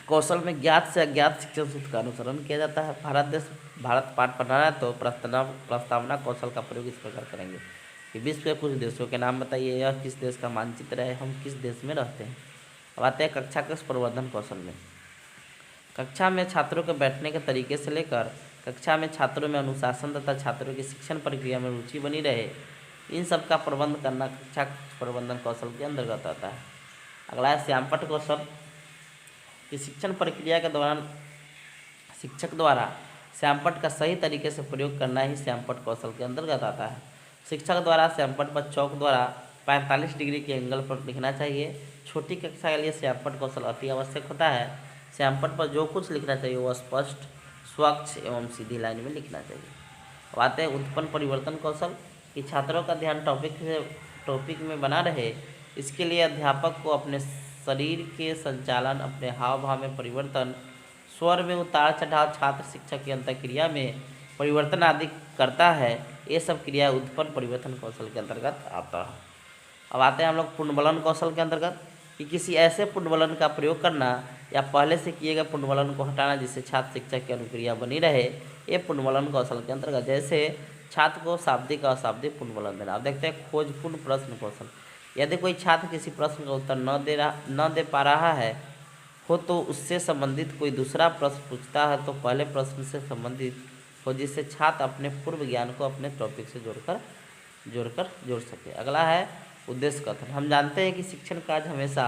कौशल में ज्ञात से अज्ञात शिक्षण सूत्र का अनुसरण किया जाता है। भारत पाठ पढ़ना है तो प्रस्तावना कौशल का प्रयोग इस प्रकार करेंगे कि विश्व के कुछ देशों के नाम बताइए, यह किस देश का मानचित्र है, हम किस देश में रहते हैं। अब आते हैं कक्षा के प्रवर्धन कौशल में। कक्षा में छात्रों के बैठने के तरीके से लेकर कक्षा में छात्रों में अनुशासन तथा छात्रों की शिक्षण प्रक्रिया में रुचि बनी रहे, इन सब का प्रबंध करना कक्षा प्रबंधन कौशल के अंतर्गत आता है। अगला है श्यामपट्ट कौशल कि शिक्षण प्रक्रिया के दौरान शिक्षक द्वारा श्यामपट्ट का सही तरीके से प्रयोग करना ही श्यामपट्ट कौशल के अंतर्गत आता है। शिक्षक द्वारा श्यामपट्ट पर चौक द्वारा 45 डिग्री के एंगल पर लिखना चाहिए। छोटी कक्षा के लिए श्यामपट्ट कौशल अति आवश्यक होता है। श्यामपट्ट पर जो कुछ लिखना चाहिए वो स्पष्ट, स्वच्छ एवं सीधी लाइन में लिखना चाहिए। अब आते हैं उत्पन्न परिवर्तन कौशल कि छात्रों का ध्यान टॉपिक में बना रहे, इसके लिए अध्यापक को अपने शरीर के संचालन, अपने हाव भाव में परिवर्तन, स्वर में उतार चढ़ाव, छात्र शिक्षक की अंतःक्रिया में परिवर्तन आदि करता है। ये सब क्रिया उत्पन्न परिवर्तन कौशल के अंतर्गत आता है। अब आते हैं हम लोग पुनर्बलन कौशल के अंतर्गत कि किसी ऐसे पुनर्बलन का प्रयोग करना या पहले से किए गए पुनर्बलन को हटाना जिससे छात्र शिक्षक की अनुक्रिया बनी रहे, ये पुनर्बलन कौशल के अंतर्गत। जैसे छात्र को शाब्दिक और अशाब्दिक पुनर्बलन देना। अब देखते हैं खोजपूर्ण प्रश्न कौशल। यदि कोई छात्र किसी प्रश्न का उत्तर न दे पा रहा है हो तो उससे संबंधित कोई दूसरा प्रश्न पूछता है तो पहले प्रश्न से संबंधित हो, जिससे छात्र अपने पूर्व ज्ञान को अपने टॉपिक से जोड़ सके। अगला है उद्देश्य कथन। हम जानते हैं कि शिक्षण कार्य हमेशा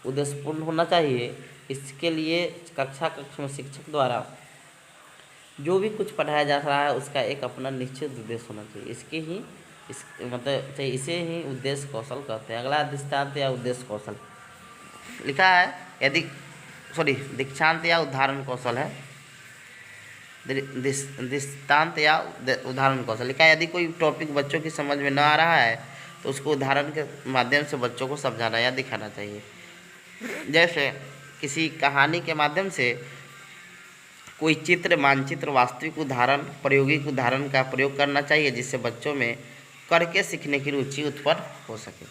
उद्देश्यपूर्ण होना चाहिए। इसके लिए कक्षा में शिक्षक द्वारा जो भी कुछ पढ़ाया जा रहा है उसका एक अपना निश्चित उद्देश्य होना चाहिए। इसे ही उद्देश्य कौशल कहते हैं। अगला दृष्टांत या उद्देश्य कौशल लिखा है। दीक्षांत या उदाहरण कौशल है। दृष्टांत या उदाहरण कौशल। लिखा है यदि कोई टॉपिक बच्चों की समझ में न आ रहा है तो उसको उदाहरण के माध्यम से बच्चों को समझाना या दिखाना चाहिए। जैसे किसी कहानी के माध्यम से कोई चित्र, मानचित्र, वास्तविक उदाहरण, प्रायोगिक उदाहरण का प्रयोग करना चाहिए जिससे बच्चों में करके सीखने की रुचि उत्पन्न हो सके।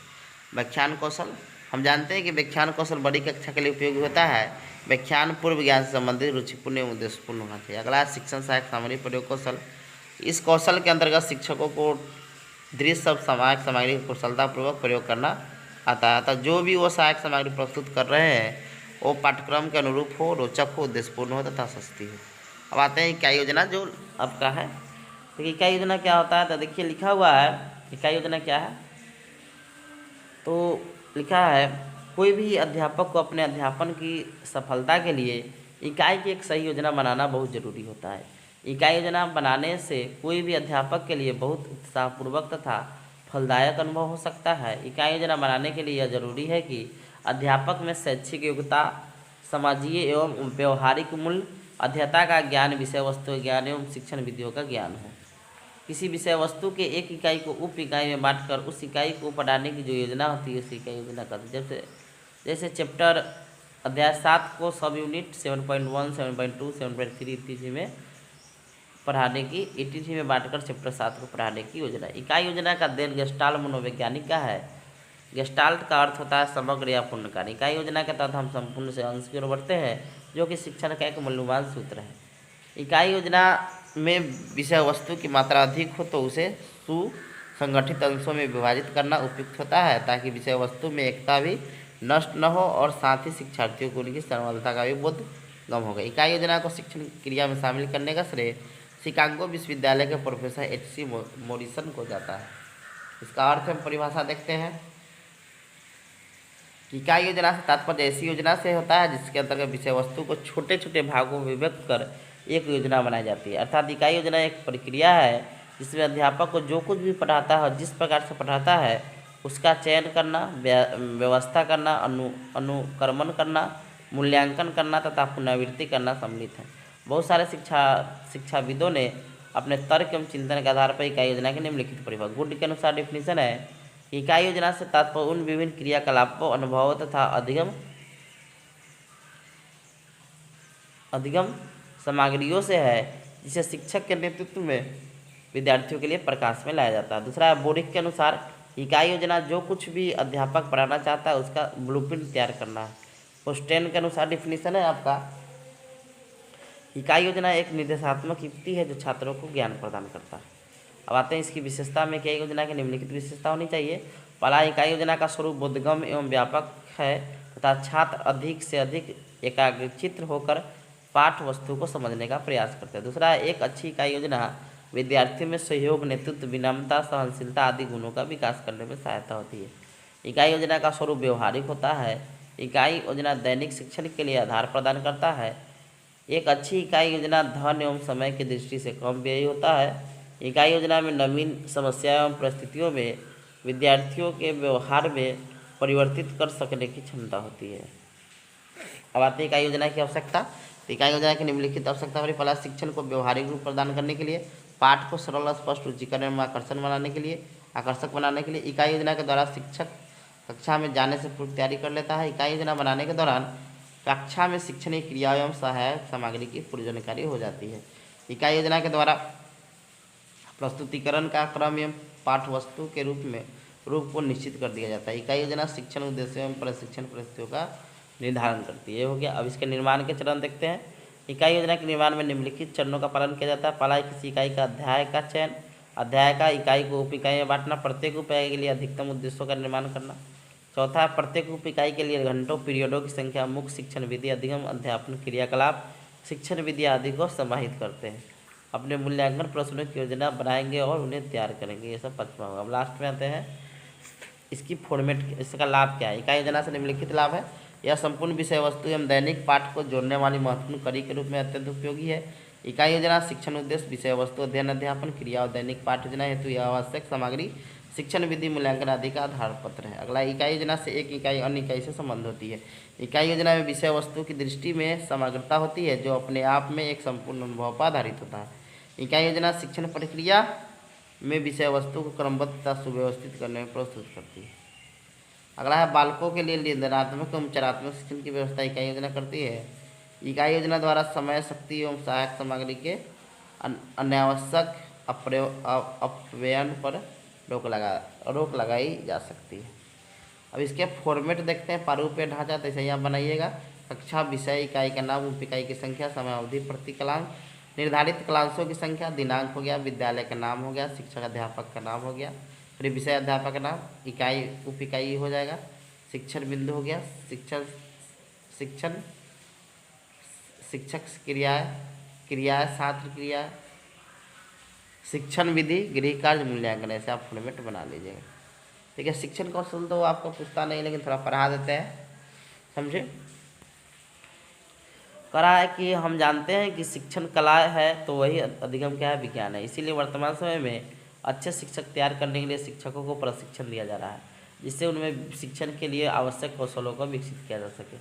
व्याख्यान कौशल, हम जानते हैं कि व्याख्यान कौशल बड़ी कक्षा के लिए उपयोगी होता है। व्याख्यान पूर्व ज्ञान से संबंधित रुचिपूर्ण एवं उद्देश्यपूर्ण होना चाहिए। अगला शिक्षण सहायक सामग्री प्रयोग कौशल। इस कौशल के अंतर्गत शिक्षकों को दृश्य शब्द सहायक सामग्री कुशलतापूर्वक प्रयोग करना आता है। अतः जो भी वो सहायक सामग्री प्रस्तुत कर रहे हैं वो पाठ्यक्रम के अनुरूप हो, रोचक हो, उद्देश्यपूर्ण हो तथा सस्ती हो। अब आते हैं इकाई योजना जो आपका है। तो इकाई योजना क्या होता है, तो देखिए लिखा हुआ है इकाई योजना क्या है। तो लिखा है कोई भी अध्यापक को अपने अध्यापन की सफलता के लिए इकाई की एक सही योजना बनाना बहुत ज़रूरी होता है। इकाई योजना बनाने से कोई भी अध्यापक के लिए बहुत उत्साहपूर्वक तथा फलदायक अनुभव हो सकता है। इकाई योजना बनाने के लिए यह जरूरी है कि अध्यापक में शैक्षिक योग्यता, समाजीय एवं व्यवहारिक मूल्य, अध्ययता का ज्ञान, विषय वस्तु ज्ञान एवं शिक्षण विधियों का ज्ञान हो। किसी विषय वस्तु के एक इकाई को उप इकाई में बांटकर उस इकाई को पढ़ाने की जो योजना होती है उस इकाई योजना कहते हैं। जैसे चैप्टर अध्याय 7 को सब यूनिट 7.1, 7.2, 7.3 इत्यादि में पढ़ाने की, ETC में बांटकर चैप्टर 7 को पढ़ाने की योजना। इकाई योजना का अध्ययन गेस्टाल्ट मनोवैज्ञानिक का है। गेस्टाल्ट का अर्थ होता है समग्र या पूर्ण कार्य। इकाई योजना के तहत हम संपूर्ण से अंश की ओर बढ़ते हैं जो कि शिक्षण का एक मूल्यवान सूत्र है। इकाई योजना में विषय वस्तु की मात्रा अधिक हो तो उसे सुसंगठित अंशों में विभाजित करना उपयुक्त होता है ताकि विषय वस्तु में एकता भी नष्ट न हो और साथ ही शिक्षार्थियों को उनकी सर्वलता का भी बोध गम होगा। इकाई योजना को शिक्षण क्रिया में शामिल करने का श्रेय शिकागो विश्वविद्यालय के प्रोफेसर H.C. मॉरिसन को जाता है। इसका अर्थ हम परिभाषा देखते हैं। इकाई योजना से तात्पर्य ऐसी योजना से होता है जिसके अंतर्गत विषय वस्तु को छोटे छोटे भागों में विभक्त कर एक योजना बनाई जाती है। अर्थात इकाई योजना एक प्रक्रिया है जिसमें अध्यापक को जो कुछ भी पढ़ाता है, जिस प्रकार से पढ़ाता है उसका चयन करना, व्यवस्था करना, अनुक्रमण करना, मूल्यांकन करना तथा पुनरावृत्ति करना सम्मिलित है। बहुत सारे शिक्षाविदों ने अपने तर्क एवं चिंतन के आधार पर इकाई योजना की निम्नलिखित परिभाषा। गुड के अनुसार डिफिनीशन है इकाई योजना से तात्पर्य उन विभिन्न क्रियाकलापों, अनुभवों तथा अधिगम सामग्रियों से है जिसे शिक्षक के नेतृत्व में विद्यार्थियों के लिए प्रकाश में लाया जाता है। दूसरा है बोरिक के अनुसार इकाई योजना जो कुछ भी अध्यापक पढ़ाना चाहता है उसका ब्लूप्रिंट तैयार करना है। पोस्टेन के अनुसार डिफिनीशन है आपका इकाई योजना एक निर्देशात्मक युक्ति है जो छात्रों को ज्ञान प्रदान करता है। अब आते हैं इसकी विशेषता में। इकाई योजना की निम्नलिखित विशेषता होनी चाहिए। पहला, इकाई योजना का स्वरूप बोधगम्य एवं व्यापक है तथा छात्र अधिक से अधिक एकाग्रचित्त होकर पाठ वस्तु को समझने का प्रयास करते हैं। दूसरा, एक अच्छी इकाई योजना विद्यार्थियों में सहयोग, नेतृत्व, विनम्रता, सहनशीलता आदि गुणों का विकास करने में सहायता होती है। इकाई योजना का स्वरूप व्यवहारिक होता है। इकाई योजना दैनिक शिक्षण के लिए आधार प्रदान करता है। एक अच्छी इकाई योजना धन एवं समय की दृष्टि से कम व्ययी होता है। इकाई योजना में नवीन समस्याओं एवं परिस्थितियों में विद्यार्थियों के व्यवहार में परिवर्तित कर सकने की क्षमता होती है। अब आते हैं इकाई योजना की आवश्यकता। तो इकाई योजना की निम्नलिखित आवश्यकता हमारी पहला, शिक्षण को व्यवहारिक रूप प्रदान करने के लिए, पाठ को सरल, स्पष्ट, रुचिकर एवं आकर्षक बनाने के लिए इकाई योजना के द्वारा शिक्षक कक्षा में जाने से पूर्व तैयारी कर लेता है। इकाई योजना बनाने के दौरान कक्षा में शिक्षणीय क्रिया एवं सहायक सामग्री की पूरी जानकारी हो जाती है। इकाई योजना के द्वारा प्रस्तुतिकरण का क्रम एवं पाठ वस्तु के रूप को निश्चित कर दिया जाता है। इकाई योजना शिक्षण उद्देश्य एवं प्रशिक्षण परिस्थितियों का निर्धारण करती है। ये हो गया। अब इसके निर्माण के चरण देखते हैं। इकाई योजना के निर्माण में निम्नलिखित चरणों का पालन किया जाता है। पहला, किसी इकाई का अध्याय का चयन, अध्याय का इकाई को उप इकाई में बांटना, प्रत्येक उप इकाई के लिए अधिकतम उद्देश्यों का निर्माण करना। चौथा, प्रत्येक उप इकाई के लिए घंटों, पीरियडों की संख्या, मुख्य शिक्षण विधि, अधिगम, अध्यापन क्रियाकलाप, शिक्षण विधि आदि को समाहित करते हैं। अपने मूल्यांकन प्रश्नों की योजना बनाएंगे और उन्हें तैयार करेंगे। ये सब पचवा होगा। अब लास्ट में आते हैं इसकी फॉर्मेट, इसका लाभ क्या है। इकाई योजना से निम्नलिखित लाभ है। यह संपूर्ण विषय वस्तु एवं दैनिक पाठ को जोड़ने वाली महत्वपूर्ण कड़ी के रूप में अत्यंत उपयोगी है। इकाई योजना शिक्षण उद्देश्य, विषय वस्तु, अध्ययन, अध्यापन क्रिया और दैनिक पाठ योजना हेतु यह आवश्यक सामग्री शिक्षण विधि मूल्यांकन आदि का आधार पत्र है। अगला, इकाई योजना से एक इकाई अन्य इकाई से संबंध होती है। इकाई योजना में विषय वस्तु की दृष्टि में समग्रता होती है जो अपने आप में एक संपूर्ण अनुभव पर आधारित होता है। इकाई योजना शिक्षण प्रक्रिया में विषय वस्तु को क्रमबद्ध तथा सुव्यवस्थित करने में प्रस्तुत करती है। अगला है, बालकों के लिए निदानात्मक एवं उपचारात्मक शिक्षण की व्यवस्था इकाई योजना करती है। इकाई योजना द्वारा समय, शक्ति एवं सहायक सामग्री के अनावश्यक अपव्यय पर रोक लगाई जा सकती है। अब इसके फॉर्मेट देखते हैं। प्रारूप या ढांचा तो ऐसे ही आप बनाइएगा। कक्षा, विषय, इकाई का नाम, उप इकाई की संख्या, समय अवधि, प्रति कलांश, निर्धारित क्लासों की संख्या, दिनांक हो गया, विद्यालय का नाम हो गया, शिक्षक अध्यापक का नाम हो गया, फिर विषय अध्यापक का नाम, इकाई उप इकाई हो जाएगा, शिक्षण बिंदु हो गया, शिक्षक क्रियाएं, छात्र क्रिया, शिक्षण विधि, गृह कार्य, मूल्यांकन। ऐसे आप फॉर्मेट बना लीजिएगा। ठीक है। शिक्षण कौशल तो आपको पूछता नहीं, लेकिन थोड़ा पढ़ा देते हैं, समझे। करा है कि हम जानते हैं कि शिक्षण कला है तो वही अधिगम क्या है, विज्ञान है। इसीलिए वर्तमान समय में अच्छे शिक्षक तैयार करने के लिए शिक्षकों को प्रशिक्षण दिया जा रहा है, जिससे उनमें शिक्षण के लिए आवश्यक कौशलों को विकसित किया जा सके।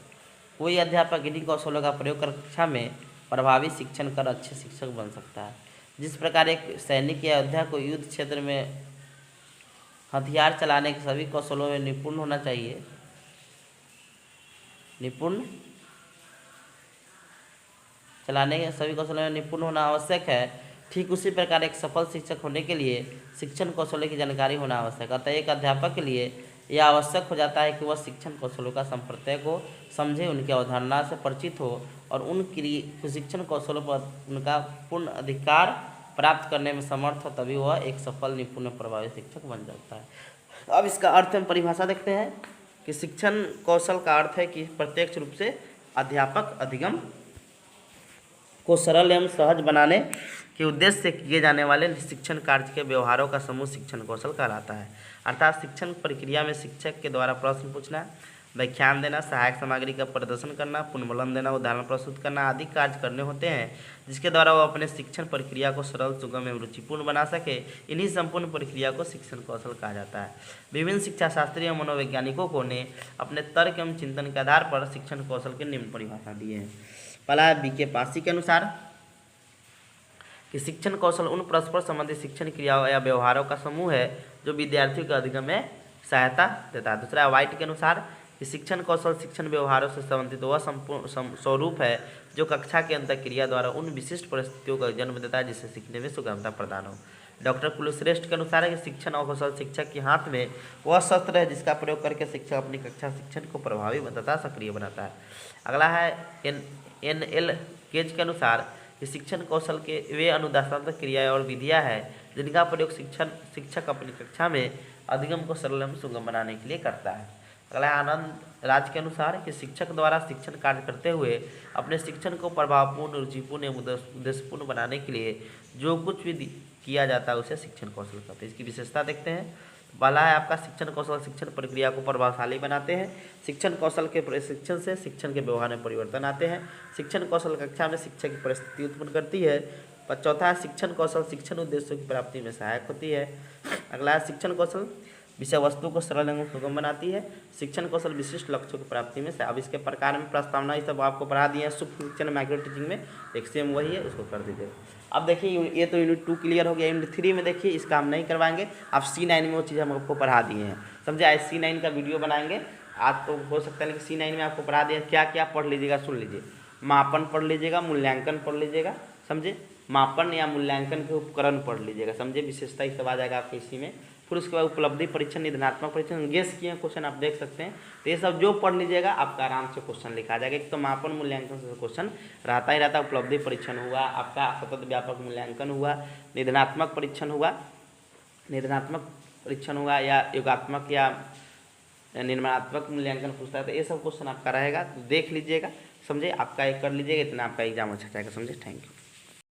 कोई अध्यापक इन्हीं कौशलों का प्रयोग कर कक्षा में प्रभावी शिक्षण कर अच्छे शिक्षक बन सकता है। जिस प्रकार एक सैनिक या योद्धा को युद्ध क्षेत्र में हथियार चलाने के सभी कौशलों में निपुण होना चाहिए, चलाने के सभी कौशलों में निपुण होना आवश्यक है, ठीक उसी प्रकार एक सफल शिक्षक होने के लिए शिक्षण कौशलों की जानकारी होना आवश्यक है। अतः एक अध्यापक के लिए यह आवश्यक हो जाता है कि वह शिक्षण कौशलों का संप्रत्यय को समझे, उनकी अवधारणा से परिचित हो और उन शिक्षण कौशलों पर उनका पूर्ण अधिकार प्राप्त करने में समर्थ हो, तभी वह एक सफल, निपुण, प्रभावी शिक्षक बन जाता है। अब इसका अर्थ हम परिभाषा देखते हैं कि शिक्षण कौशल का अर्थ है कि प्रत्यक्ष रूप से अध्यापक अधिगम को सरल एवं सहज बनाने के उद्देश्य से किए जाने वाले शिक्षण कार्य के व्यवहारों का समूह शिक्षण कौशल कहलाता है। अर्थात शिक्षण प्रक्रिया में शिक्षक के द्वारा प्रश्न पूछना, व्याख्यान देना, सहायक सामग्री का प्रदर्शन करना, पुनर्बलन देना, उदाहरण प्रस्तुत करना आदि कार्य करने होते हैं, जिसके द्वारा वो अपने शिक्षण प्रक्रिया को सरल, सुगम एवं रुचिपूर्ण बना सके। इन्हीं संपूर्ण प्रक्रिया को शिक्षण कौशल कहा जाता है। विभिन्न शिक्षा शास्त्री एवं मनोवैज्ञानिकों ने अपने तर्क एवं चिंतन के आधार पर शिक्षण कौशल के निम्न परिभाषा दिए हैं। पहला है बीके पासी के अनुसार कि शिक्षण कौशल उन परस्पर संबंधित शिक्षण क्रियाओं या व्यवहारों का समूह है जो विद्यार्थियों के अधिगम में सहायता देता है। दूसरा है वाइट के अनुसार कि शिक्षण कौशल शिक्षण व्यवहारों से संबंधित वह संपूर्ण स्वरूप है जो कक्षा के अंतर क्रिया द्वारा उन विशिष्ट परिस्थितियों का जन्म देता है जिससे सीखने में सुगमता प्रदान हो। डॉक्टर कुलश्रेष्ठ के अनुसार है कि शिक्षण और कौशल शिक्षक के हाथ में वह शस्त्र है जिसका प्रयोग करके शिक्षक अपनी कक्षा शिक्षण को प्रभावी तथा सक्रिय बनाता है। अगला है NL केज के अनुसार कि शिक्षण कौशल के वे अनुदेशात्मक क्रियाएं और विधियां हैं जिनका प्रयोग शिक्षक अपनी कक्षा में अधिगम को सरल एवं सुगम बनाने के लिए करता है। अगला है आनंद राज के अनुसार कि शिक्षक द्वारा शिक्षण कार्य करते हुए अपने शिक्षण को प्रभावपूर्ण, रुचिपूर्ण एवं उद्देश्यपूर्ण बनाने के लिए जो कुछ भी किया जाता है उसे शिक्षण कौशल कहते हैं। इसकी विशेषता देखते हैं। पहला है आपका शिक्षण कौशल शिक्षण प्रक्रिया को प्रभावशाली बनाते हैं। शिक्षण कौशल के प्रशिक्षण से शिक्षण के व्यवहार में परिवर्तन आते हैं। शिक्षण कौशल कक्षा में शिक्षक की परिस्थिति उत्पन्न करती है। चौथा है शिक्षण कौशल शिक्षण उद्देश्यों की प्राप्ति में सहायक होती है। अगला है शिक्षण कौशल विषय वस्तु को सरल एवं सुगम बनाती है। शिक्षण कौशल विशिष्ट लक्ष्यों की प्राप्ति में से। अब इसके प्रकार में प्रस्तावना ये सब आपको पढ़ा दिए हैं सूक्ष्म शिक्षण माइक्रो टीचिंग में, एक सेम वही है, इसको कर दीजिए। अब देखिए ये तो यूनिट 2 क्लियर हो गया। यूनिट 3 में देखिए इसका हम नहीं करवाएंगे, आप C9 में वो चीज़ हम आपको पढ़ा दिए हैं, समझे। आज C9 का वीडियो बनाएंगे, आज तो हो सकता है लेकिन C9 में आपको पढ़ा दिया क्या क्या पढ़ लीजिएगा, सुन लीजिए। मापन पढ़ लीजिएगा, मूल्यांकन पढ़ लीजिएगा, समझे। मापन या मूल्यांकन के उपकरण पढ़ लीजिएगा, समझे। विशेषता ही सब आ जाएगा आपके इसी में। फिर उसके बाद उपलब्धि परीक्षण, निधनात्मक परीक्षण, गेस किए क्वेश्चन आप देख सकते हैं। तो ये सब जो पढ़ लीजिएगा आपका आराम से क्वेश्चन लिखा जाएगा। एक तो मापन मूल्यांकन से क्वेश्चन रहता ही रहता। उपलब्धि परीक्षण हुआ आपका, सतत व्यापक मूल्यांकन हुआ, निधनात्मक परीक्षण हुआ या योगात्मक या निर्माणात्मक मूल्यांकन पूछता है, तो ये सब क्वेश्चन आपका रहेगा। तो देख लीजिएगा, समझे। आपका एक कर लीजिएगा, इतना आपका एग्जाम अच्छा जाएगा, समझे। Thank you.